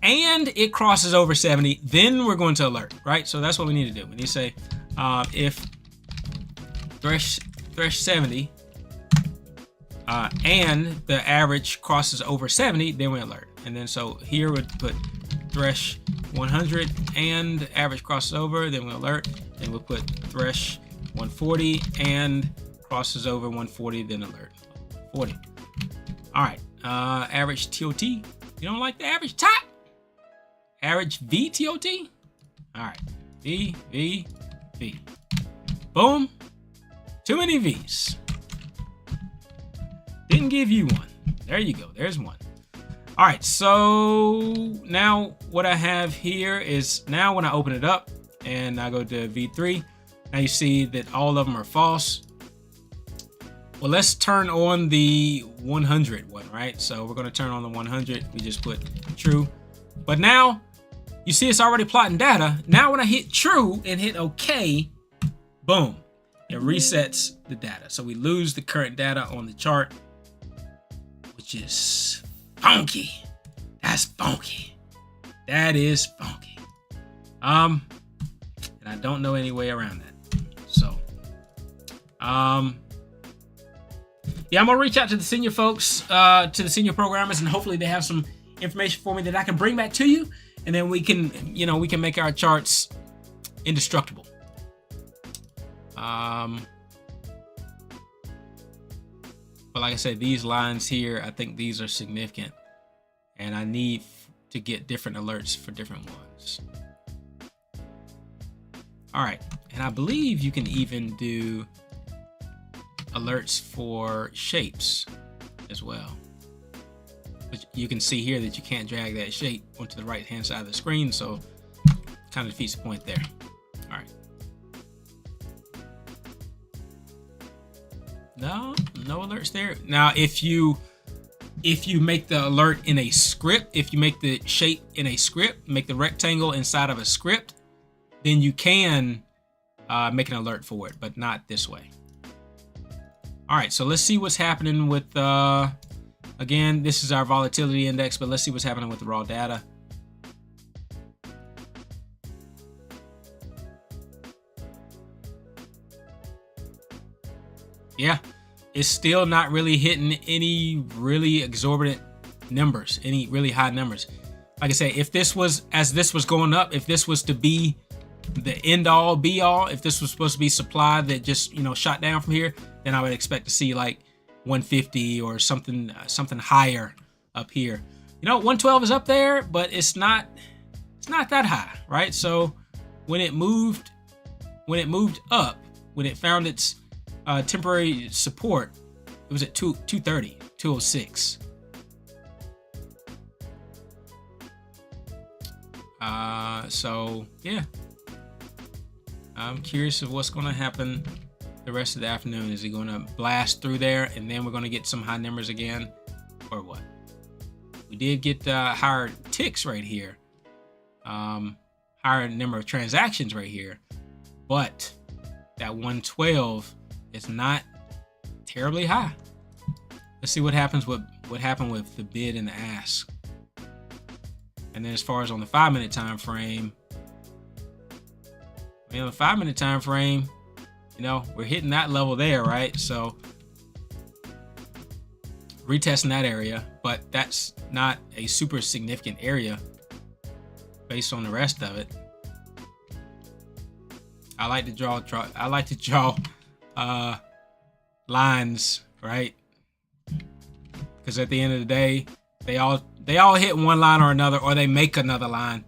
and it crosses over 70, then we're going to alert, right? So that's what we need to do. We need to say if thresh 70 and the average crosses over 70, then we alert. And then so here we'd put thresh 100 and average crosses over, then we alert. Then we'll put thresh 140 and crosses over 140, then alert 40. All right, average TOT. You don't like the average top? average VTOT. All right, V. Boom. Too many V's. Didn't give you one. There you go. There's one. All right, so now what I have here is now when I open it up and I go to V3, now you see that all of them are false. Well, let's turn on the 100 one, right? So we're going to turn on the 100. We just put true. But now you see it's already plotting data. Now when I hit true and hit OK, boom, it resets the data. So we lose the current data on the chart, which is funky. That's funky. That is funky. And I don't know any way around that. So, yeah, I'm gonna reach out to the senior folks, to the senior programmers, and hopefully they have some information for me that I can bring back to you, and then we can, we can make our charts indestructible. But like I said, these lines here, I think these are significant, and I need to get different alerts for different ones. All right, and I believe you can even do alerts for shapes as well. But you can see here that you can't drag that shape onto the right hand side of the screen, so kind of defeats the point there. All right. No alerts there. Now, if you make the alert in a script, if you make the shape in a script, make the rectangle inside of a script, then you can make an alert for it, but not this way. All right, so let's see what's happening with, again, this is our volatility index, but let's see what's happening with the raw data. Yeah, it's still not really hitting any really exorbitant numbers, any really high numbers. Like I say, if this was, as this was going up, if this was to be the end all be all, if this was supposed to be supply that just, shot down from here, then I would expect to see like 150 or something higher up here. 112 is up there, but it's not that high, right? So when it moved up, when it found its temporary support, it was at 230, 206. So yeah, I'm curious of what's going to happen the rest of the afternoon. Is he going to blast through there and then we're going to get some high numbers again, or what? We did get higher ticks right here, higher number of transactions right here, but that 112 is not terribly high. Let's see what happens with what happened with the bid and the ask. And then as far as on the 5-minute time frame, on the 5-minute time frame, we're hitting that level there, right? So retesting that area, but that's not a super significant area based on the rest of it. I like to draw lines, right? Because at the end of the day, they all hit one line or another, or they make another line.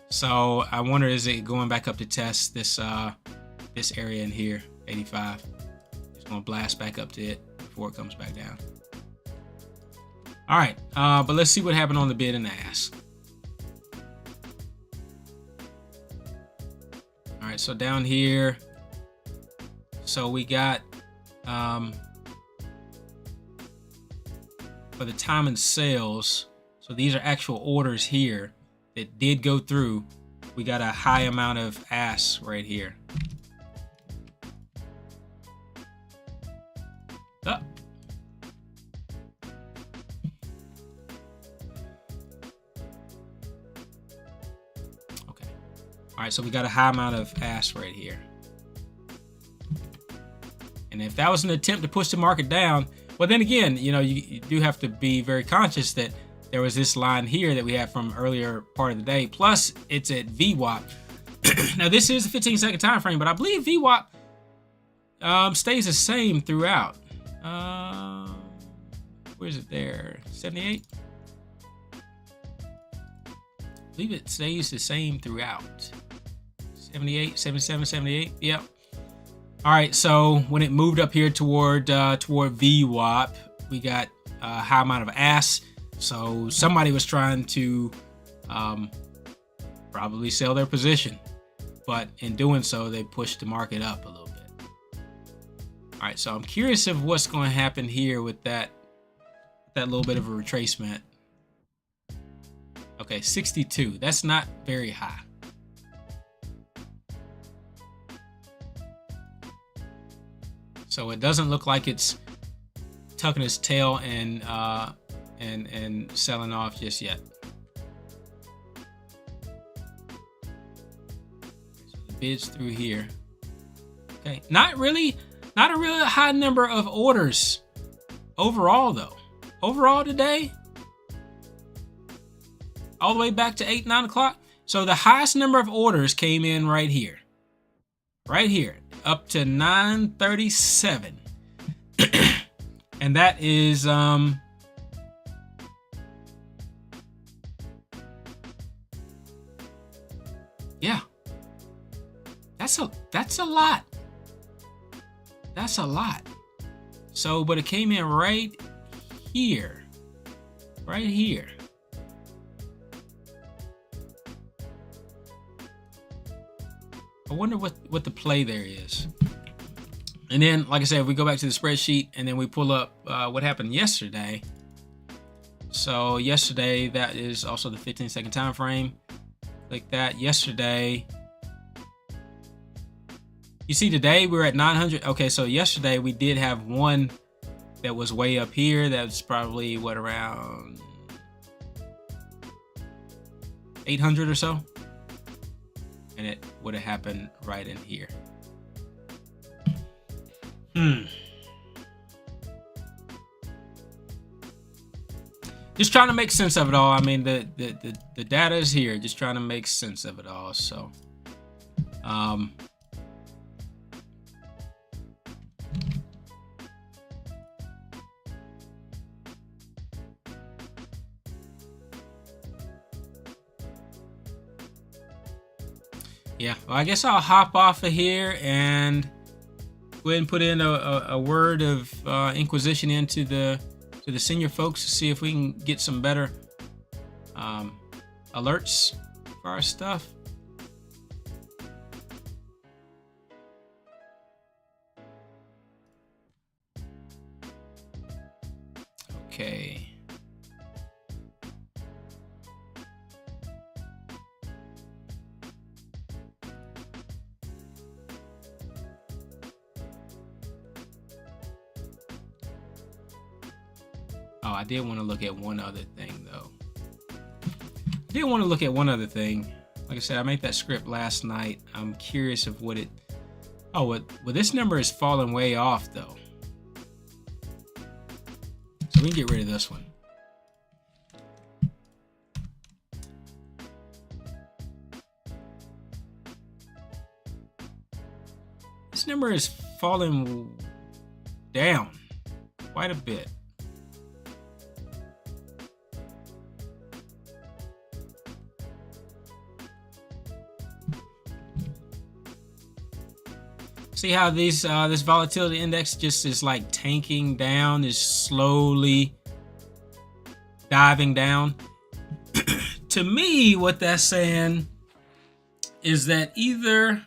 So I wonder, is it going back up to test this this area in here, 85? It's gonna blast back up to it before it comes back down. All right, but let's see what happened on the bid and the ask. All right, so down here, so we got for the time and sales, so these are actual orders here that did go through. We got a high amount of asks right here. Oh. Okay. All right, so we got a high amount of asks right here. And if that was an attempt to push the market down, well, then again, you do have to be very conscious that there was this line here that we had from earlier part of the day. Plus, it's at VWAP. Now, this is a 15-second time frame, but I believe VWAP stays the same throughout. Where is it there? 78? believe it stays the same throughout. 78, 77, 78. Yep. All right, so when it moved up here toward VWAP, we got a high amount of ask. So somebody was trying to probably sell their position, but in doing so, they pushed the market up a little bit. All right, so I'm curious of what's going to happen here with that little bit of a retracement. Okay, 62. That's not very high. So it doesn't look like it's tucking its tail and selling off just yet. So the bids through here. Okay, not a really high number of orders overall though. Overall today, all the way back to 8, 9 o'clock. So the highest number of orders came in right here. Right here. Up to 937. And that is yeah. That's a lot. That's a lot. So, but it came in right here. Right here. I wonder what the play there is. And then, like I said, if we go back to the spreadsheet and then we pull up what happened yesterday. So yesterday, that is also the 15-second time frame. Click that. Yesterday, you see today we're at 900. Okay, so yesterday we did have one that was way up here. That was probably what, around 800 or so. And it would have happened right in here. Just trying to make sense of it all. I mean, the data is here. Just trying to make sense of it all. So, yeah, well, I guess I'll hop off of here and go ahead and put in a word of inquisition into the senior folks to see if we can get some better alerts for our stuff. Okay. Oh, I did want to look at one other thing, though. Like I said, I made that script last night. I'm curious of what it... Oh, well, this number is falling way off, though. So we can get rid of this one. This number is falling down quite a bit. See how these this volatility index just is like tanking down, is slowly diving down. To me, what that's saying is that to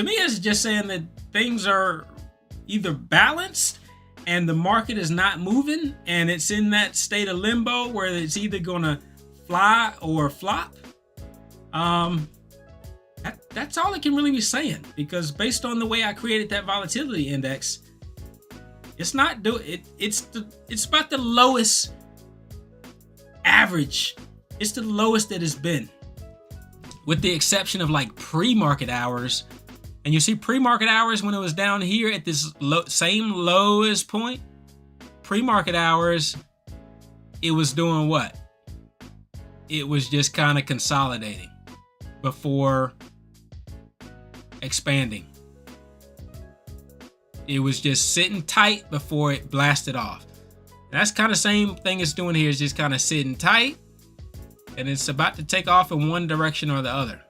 me, it's just saying that things are either balanced and the market is not moving and it's in that state of limbo where it's either gonna fly or flop. That's all it can really be saying, because based on the way I created that volatility index, it's not it's about the lowest average. It's the lowest that it's been, with the exception of like pre-market hours. And you see pre-market hours when it was down here at this same lowest point, pre-market hours, it was doing what? It was just kind of consolidating before expanding. It was just sitting tight before it blasted off. And that's kind of same thing it's doing here. Is just kind of sitting tight, and it's about to take off in one direction or the other.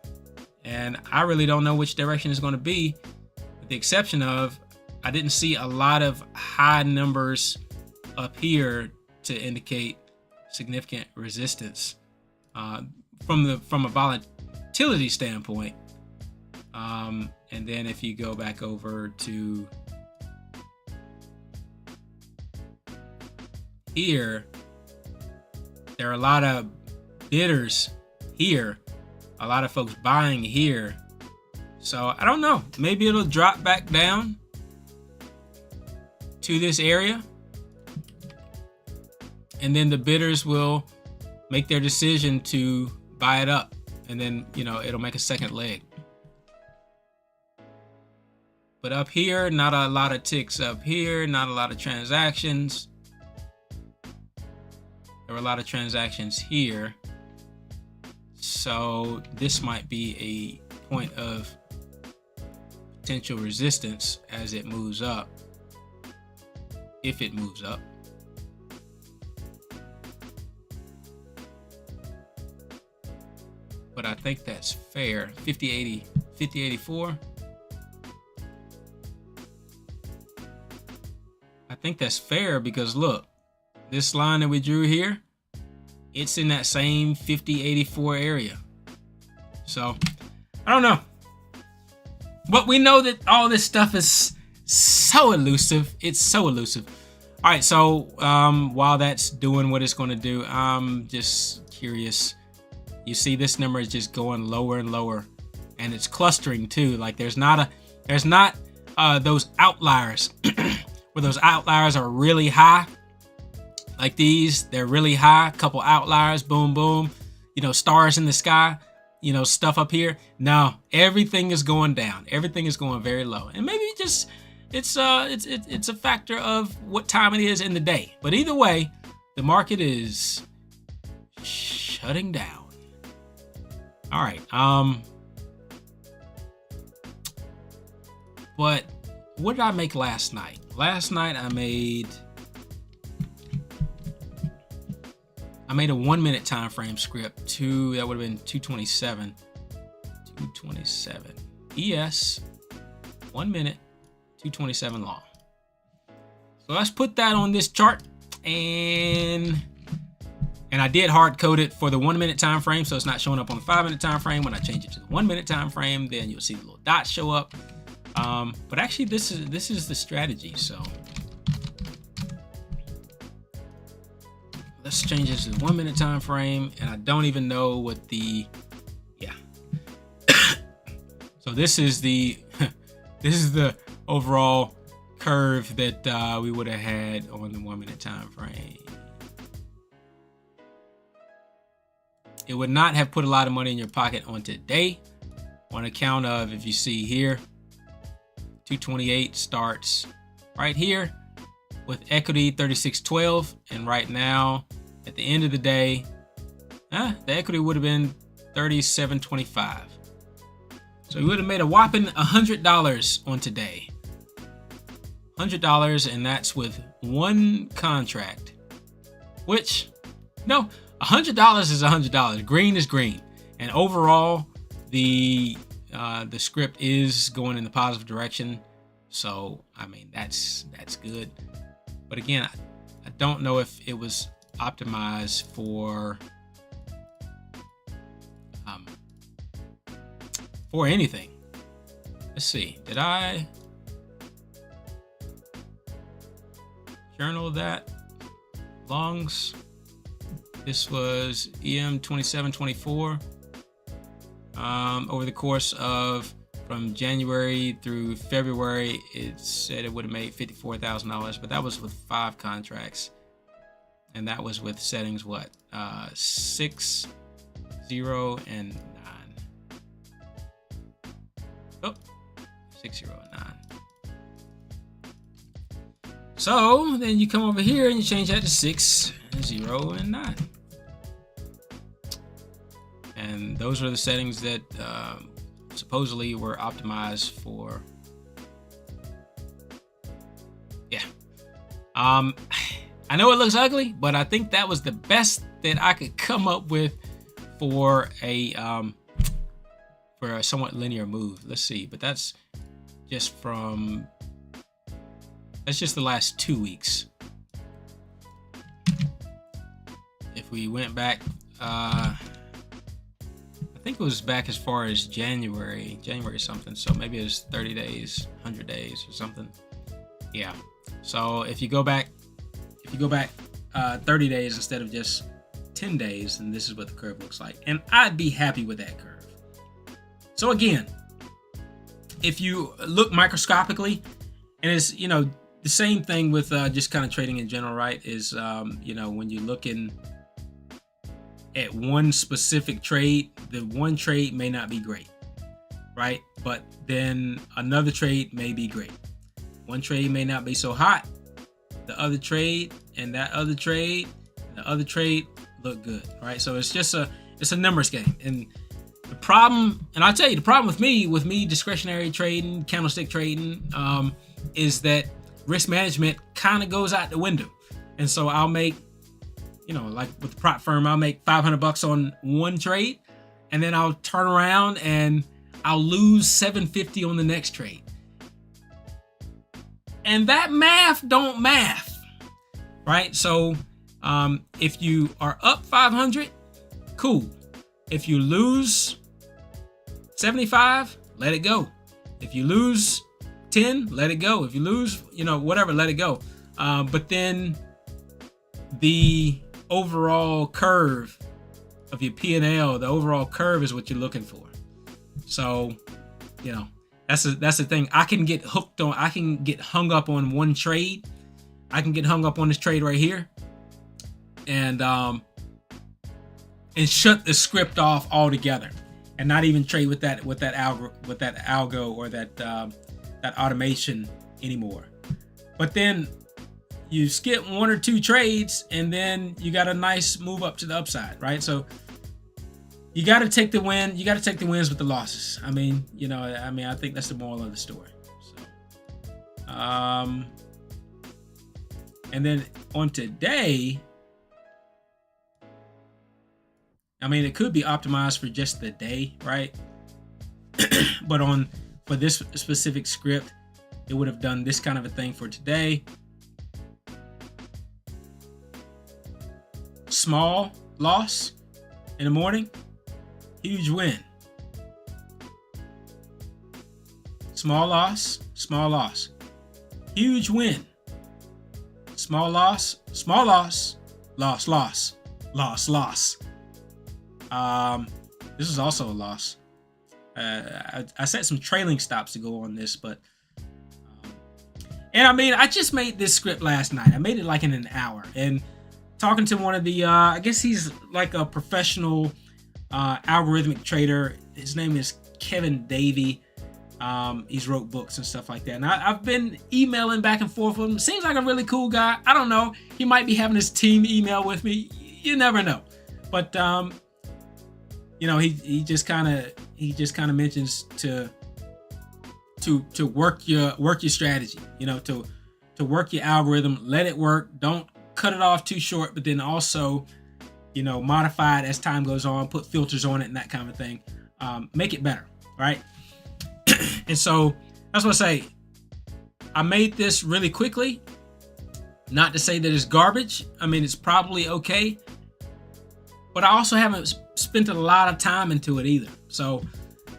And I really don't know which direction it's going to be, with the exception of I didn't see a lot of high numbers up here to indicate significant resistance from a volatility standpoint. And then if you go back over to here, there are a lot of bidders here, a lot of folks buying here. So I don't know, maybe it'll drop back down to this area, and then the bidders will make their decision to buy it up, and then, you know, it'll make a second leg. But up here, not a lot of ticks up here, not a lot of transactions. There were a lot of transactions here. So this might be a point of potential resistance as it moves up, if it moves up. But I think that's fair. 50.80, 50.84. I think that's fair because look, this line that we drew here, it's in that same 50.84 area. So I don't know. But we know that all this stuff is so elusive. It's so elusive. All right, so while that's doing what it's going to do, I'm just curious. You see this number is just going lower and lower, and it's clustering too. Like there's not those outliers where those outliers are really high. Like these, they're really high. Couple outliers, boom, boom. You know, stars in the sky. You know, stuff up here. No, everything is going down. Everything is going very low, and maybe just it's a factor of what time it is in the day. But either way, the market is shutting down. All right. But what did I make last night? Last night I made a 1 minute time frame script. That would have been 227. 227. ES 1 minute, 227 long. So let's put that on this chart, and I did hard code it for the 1 minute time frame, so it's not showing up on the 5 minute time frame. When I change it to the 1 minute time frame, then you'll see the little dots show up. But actually, this is the strategy. So let's change this to the 1 minute time frame, and I don't even know what the So this is the overall curve that we would have had on the 1 minute time frame. It would not have put a lot of money in your pocket on today, on account of, if you see here, 228 starts right here with equity 36.12, and right now at the end of the day, the equity would have been 37.25. So we would have made a whopping $100 on today. $100, and that's with one contract. Which, no, $100 is $100. Green is green, and overall, the script is going in the positive direction. So I mean, that's good. But again, I don't know if it was optimized for anything. Let's see. Did I journal that? Longs. This was EM 2724. Over the course of from January through February, it said it would have made $54,000, but that was with 5 contracts, and that was with settings 6, 0, and 9. Oh, 6, 0, and 9. So then you come over here and you change that to 6, 0, and 9. And those are the settings that supposedly were optimized for. Yeah. I I know it looks ugly, but I think that was the best that I could come up with for a somewhat linear move. Let's see, but that's just the last 2 weeks. If we went back, I think it was back as far as January something. So maybe it was 30 days, 100 days or something. Yeah. So if you go back 30 days instead of just 10 days, then this is what the curve looks like. And I'd be happy with that curve. So again, if you look microscopically, and it's, the same thing with just kind of trading in general, right? Is, when you're looking at one specific trade, the one trade may not be great, right? But then another trade may be great. One trade may not be so hot. The other trade and that other trade, and the other trade look good, right? So it's just it's a numbers game. And the problem, and I'll tell you, the problem with me discretionary trading, candlestick trading, is that risk management kind of goes out the window. And so I'll make, like with the prop firm, I'll make $500 on one trade, and then I'll turn around and I'll lose $750 on the next trade. And that math don't math, right? So if you are up 500, cool. If you lose 75, let it go. If you lose 10, let it go. If you lose, whatever, let it go. But then the overall curve of your P&L, the overall curve is what you're looking for. So, that's the thing. I can get hung up on one trade. I can get hung up on this trade right here, and shut the script off altogether, and not even trade with that algo or that automation anymore. But then you skip one or two trades, and then you got a nice move up to the upside, right? So you got to take the win. You got to take the wins with the losses. I think that's the moral of the story. So, and then on today, it could be optimized for just the day, right? But for this specific script, it would have done this kind of a thing for today. Small loss in the morning, huge win. Small loss, huge win. Small loss, loss. This is also a loss. I set some trailing stops to go on this, but I just made this script last night. I made it like in an hour, and talking to one of the I guess he's like a professional algorithmic trader. His name is Kevin Davey. He's wrote books and stuff like that, and I've been emailing back and forth with him. Seems like a really cool guy. I don't know, he might be having his team email with me. You never know. But he just kind of mentions to work your strategy, to work your algorithm, let it work, don't cut it off too short, but then also modify it as time goes on, put filters on it and that kind of thing, make it better, right? And so that's what I say. I made this really quickly, not to say that it's garbage. It's probably okay, but I also haven't spent a lot of time into it either. So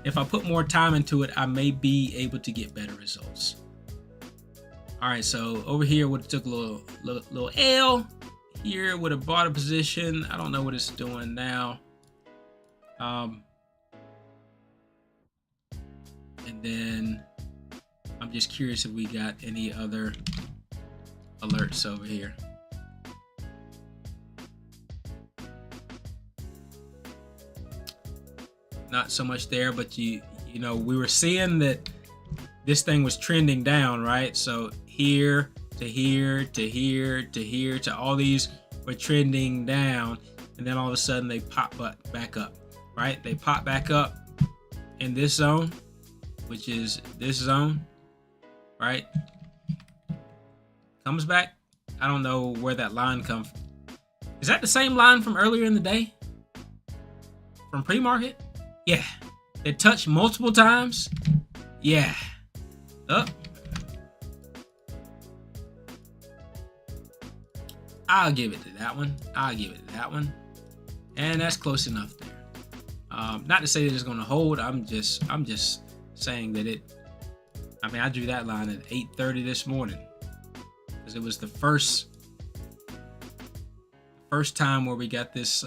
if I put more time into it, I may be able to get better results. All right, so over here would have took a little L. Here would have bought a position. I don't know what it's doing now. And then I'm just curious if we got any other alerts over here. Not so much there, but we were seeing that this thing was trending down, right? So here to here to here to here to all these were trending down, and then all of a sudden they pop back up, right? They pop back up in this zone, which is this zone, right? Comes back I don't know where that line comes from. Is that the same line from earlier in the day? From pre-market? Yeah. It touched multiple times? Yeah. Up. I'll give it to that one. I'll give it to that one. And that's close enough there. Not to say that it's going to hold. I'm just saying that it. I mean, I drew that line at 8:30 this morning because it was the first time where we got this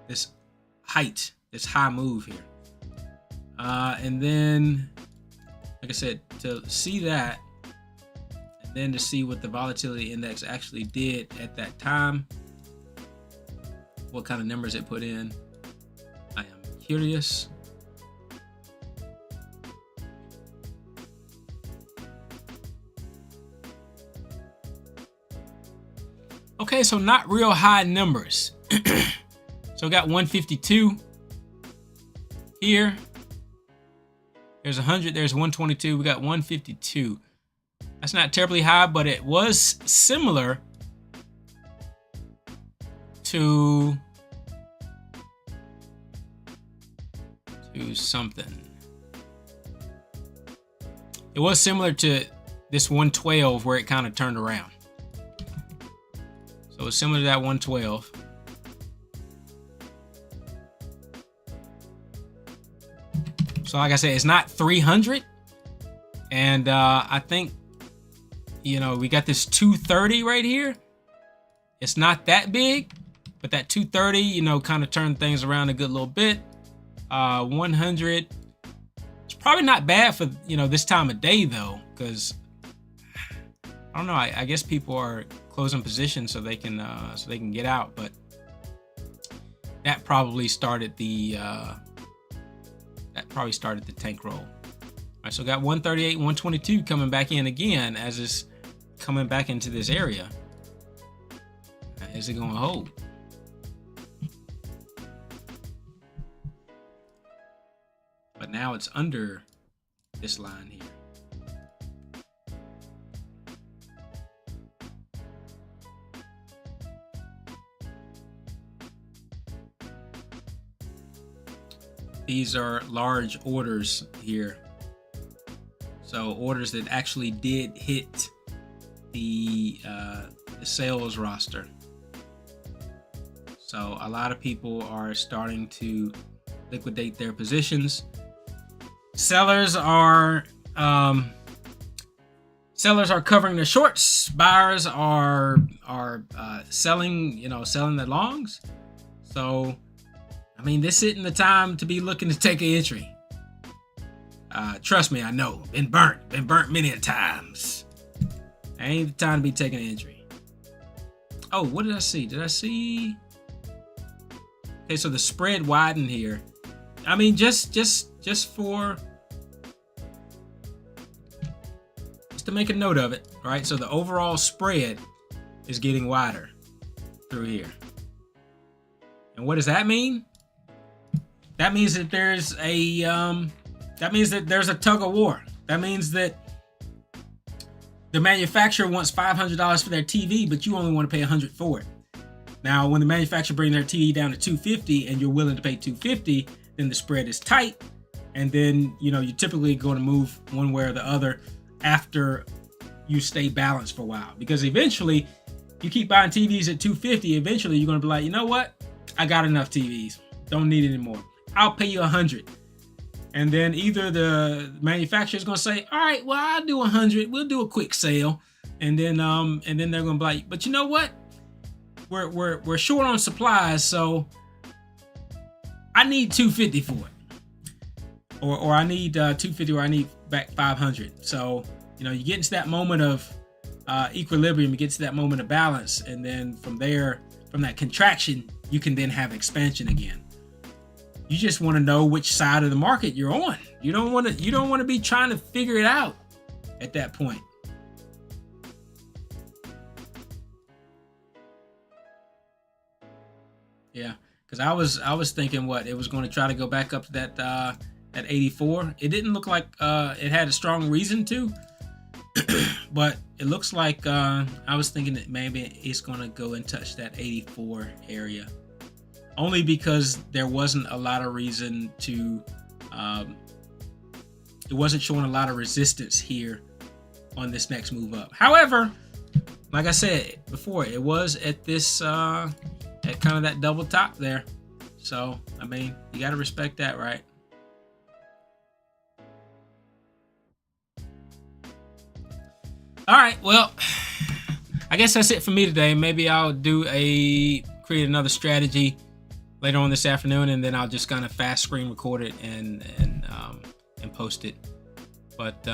this height, this high move here. And then, like I said, to see that, and then to see what the volatility index actually did at that time, what kind of numbers it put in, I am curious. Okay, so not real high numbers. So got 152 here. There's 100, there's 122, we got 152. That's not terribly high, but it was similar to something. It was similar to this 112 where it kind of turned around. So it's similar to that 112. So like I said, it's not 300. And I think, you know, we got this 230 right here. It's not that big, but that 230, you know, kind of turned things around a good little bit. 100. It's probably not bad for, you know, this time of day though, because I don't know. I guess people are closing positions so they can get out, but that probably started the tank roll. All right, so got 138, 122 coming back in again as it's coming back into this area. Is it going to hold? But now it's under this line here. These are large orders here. So orders that actually did hit the sales roster. So a lot of people are starting to liquidate their positions. Sellers are covering the shorts. Buyers are selling the longs. So I mean, this isn't the time to be looking to take an entry. Trust me, I know. Been burnt many a times. Ain't the time to be taking an entry. Oh, what did I see? Okay, so the spread widened here. I mean, just to make a note of it, right? So the overall spread is getting wider through here. And what does that mean? That means that there's a tug of war. That means that the manufacturer wants $500 for their TV, but you only want to pay $100 for it. Now, when the manufacturer brings their TV down to $250 and you're willing to pay $250, then the spread is tight, and then you're typically going to move one way or the other after you stay balanced for a while. Because eventually, you keep buying TVs at $250. Eventually, you're going to be like, you know what? I got enough TVs. Don't need it anymore. I'll pay you $100. And then either the manufacturer is going to say, all right, well, I'll do $100. We'll do a quick sale. And then they're going to be like, but you know what? We're short on supplies, so I need $250 for it. Or I need $250, or I need back $500. So, you get into that moment of equilibrium, you get to that moment of balance, and then from there, from that contraction, you can then have expansion again. You just want to know which side of the market you're on. You don't want to be trying to figure it out at that point. Yeah, because I was thinking it was going to try to go back up to that 84. It didn't look like it had a strong reason to. But it looks like I was thinking that maybe it's going to go and touch that 84 area, only because there wasn't a lot of reason to. It wasn't showing a lot of resistance here on this next move up. However, like I said before, it was at this at kind of that double top there. So I mean, you got to respect that, right? All right, well, I guess that's it for me today. Maybe I'll create another strategy later on this afternoon, and then I'll just kind of fast screen record it and post it. But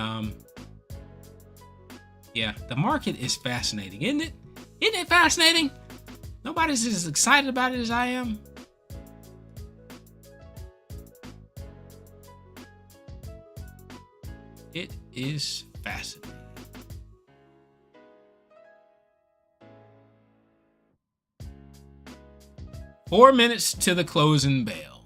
yeah, the market is fascinating, isn't it? Isn't it fascinating? Nobody's as excited about it as I am. It is fascinating. Four minutes to the closing bell.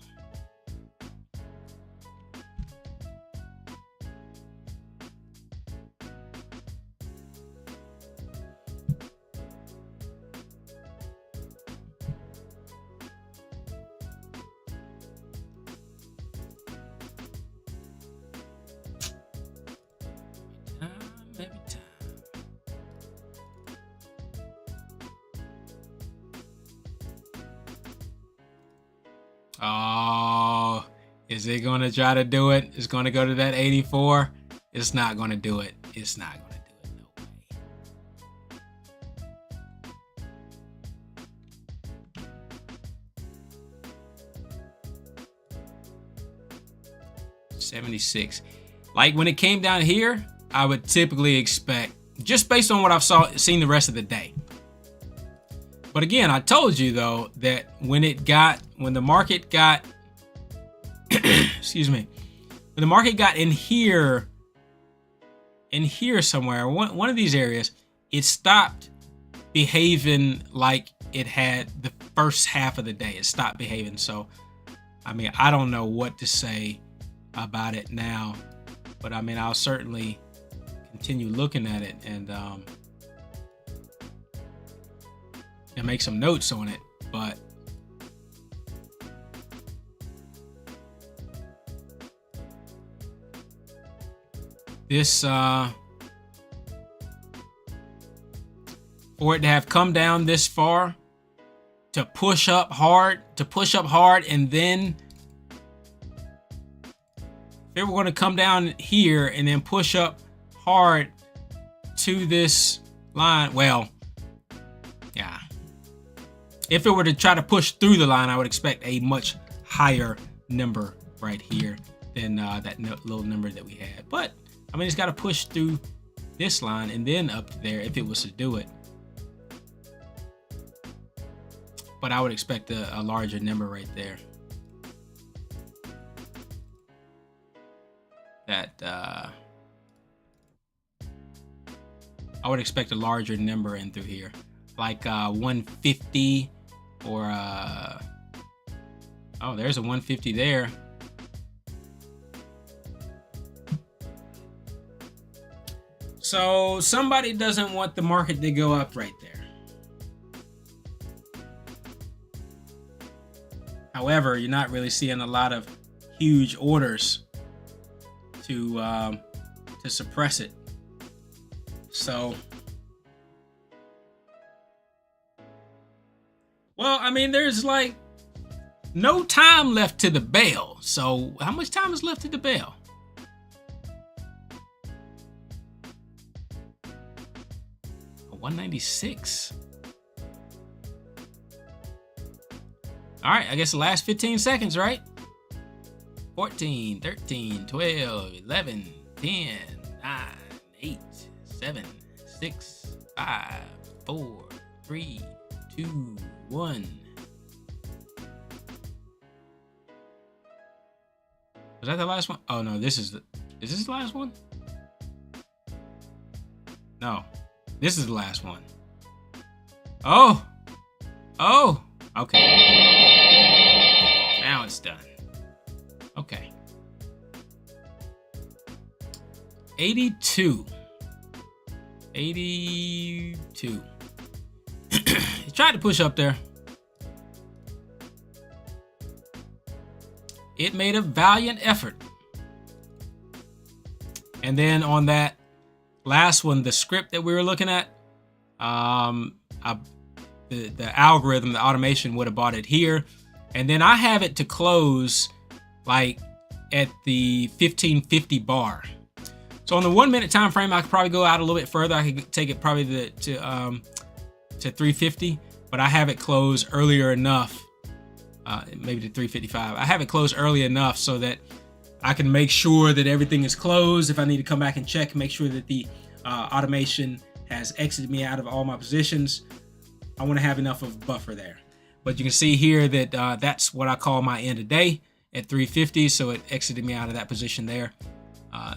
Every time. Oh, is it going to try to do it? It's going to go to that 84. It's not going to do it. It's not going to do it. No way. 76. Like when it came down here, I would typically expect, just based on what I've seen the rest of the day. But again, I told you though that when the market got, excuse me, when the market got in here somewhere, one of these areas, it stopped behaving like it had the first half of the day. It stopped behaving. So, I mean, I don't know what to say about it now, but I mean, I'll certainly continue looking at it and make some notes on it. But this for it to have come down this far, to push up hard, and then if it were going to come down here and then push up hard to this line, well, yeah. If it were to try to push through the line, I would expect a much higher number right here than that little number that we had. But I mean, it's got to push through this line and then up there if it was to do it. But I would expect a larger number right there. I would expect a larger number in through here, like 150 or oh, there's a 150 there. So somebody doesn't want the market to go up right there. However, you're not really seeing a lot of huge orders to suppress it. So, well, I mean, there's like no time left to the bell. So how much time is left to the bell? A 196. All right, I guess the last 15 seconds, right? 14, 13, 12, 11, 10, 9, 8, 7, 6, 5, 4, 3, 2, 1. Was that the last one? Oh no, is this the last one? No, this is the last one. Oh, okay. Now it's done. Okay. 82. 82. It tried to push up there. It made a valiant effort. And then on that last one, the script that we were looking at, the algorithm, the automation would have bought it here. And then I have it to close like at the 1550 bar. So on the 1 minute time frame, I could probably go out a little bit further. I could take it probably to 350, but I have it close earlier enough, maybe to 355. I have it closed early enough so that I can make sure that everything is closed. If I need to come back and check, make sure that the automation has exited me out of all my positions. I want to have enough of a buffer there. But you can see here that that's what I call my end of day at 350. So it exited me out of that position there.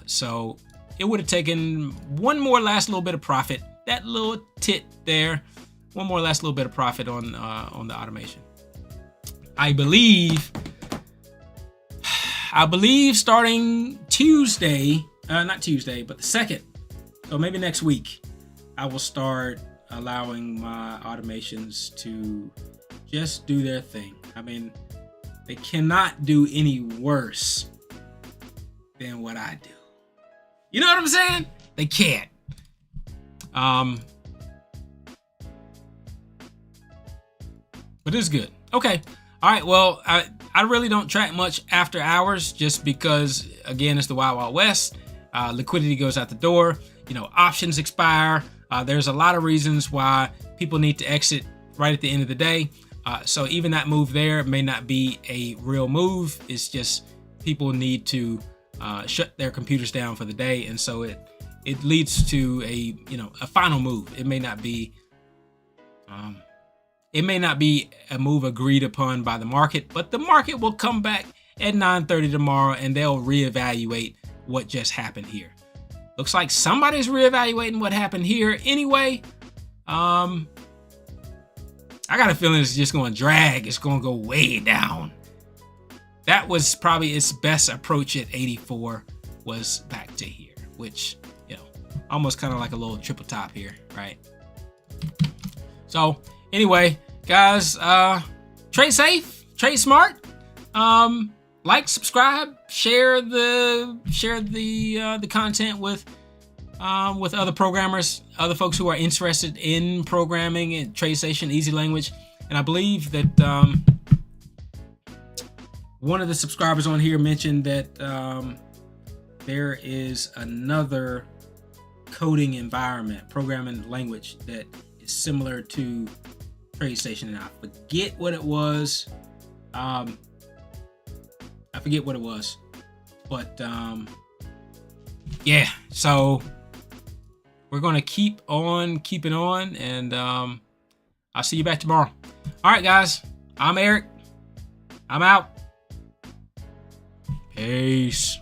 So it would have taken one more last little bit of profit. That little tit there, one more last little bit of profit on the automation. I believe starting Tuesday, not Tuesday, but the 2nd. So maybe next week, I will start allowing my automations to just do their thing. I mean, they cannot do any worse than what I do. You know what I'm saying? They can't. But it's good. Okay. All right. Well, I really don't track much after hours just because, again, it's the Wild Wild West. Liquidity goes out the door. You know, options expire. There's a lot of reasons why people need to exit right at the end of the day. So even that move there may not be a real move. It's just people need to shut their computers down for the day, and so it leads to a final move. It may not be a move agreed upon by the market, but the market will come back at 9:30 tomorrow and they'll reevaluate what just happened here. Looks like somebody's reevaluating what happened here anyway. I got a feeling it's just going to drag. It's going to go way down. That was probably its best approach at 84 was back to here, which, almost kind of like a little triple top here, right? So anyway, guys, trade safe, trade smart. Like, subscribe, share the content with other programmers, other folks who are interested in programming and TradeStation, easy language. And I believe that one of the subscribers on here mentioned that there is another coding environment, programming language that is similar to TradeStation, and I forget what it was. But yeah, so we're gonna keep on keeping on, and I'll see you back tomorrow. All right, guys, I'm Eric. I'm out. Peace.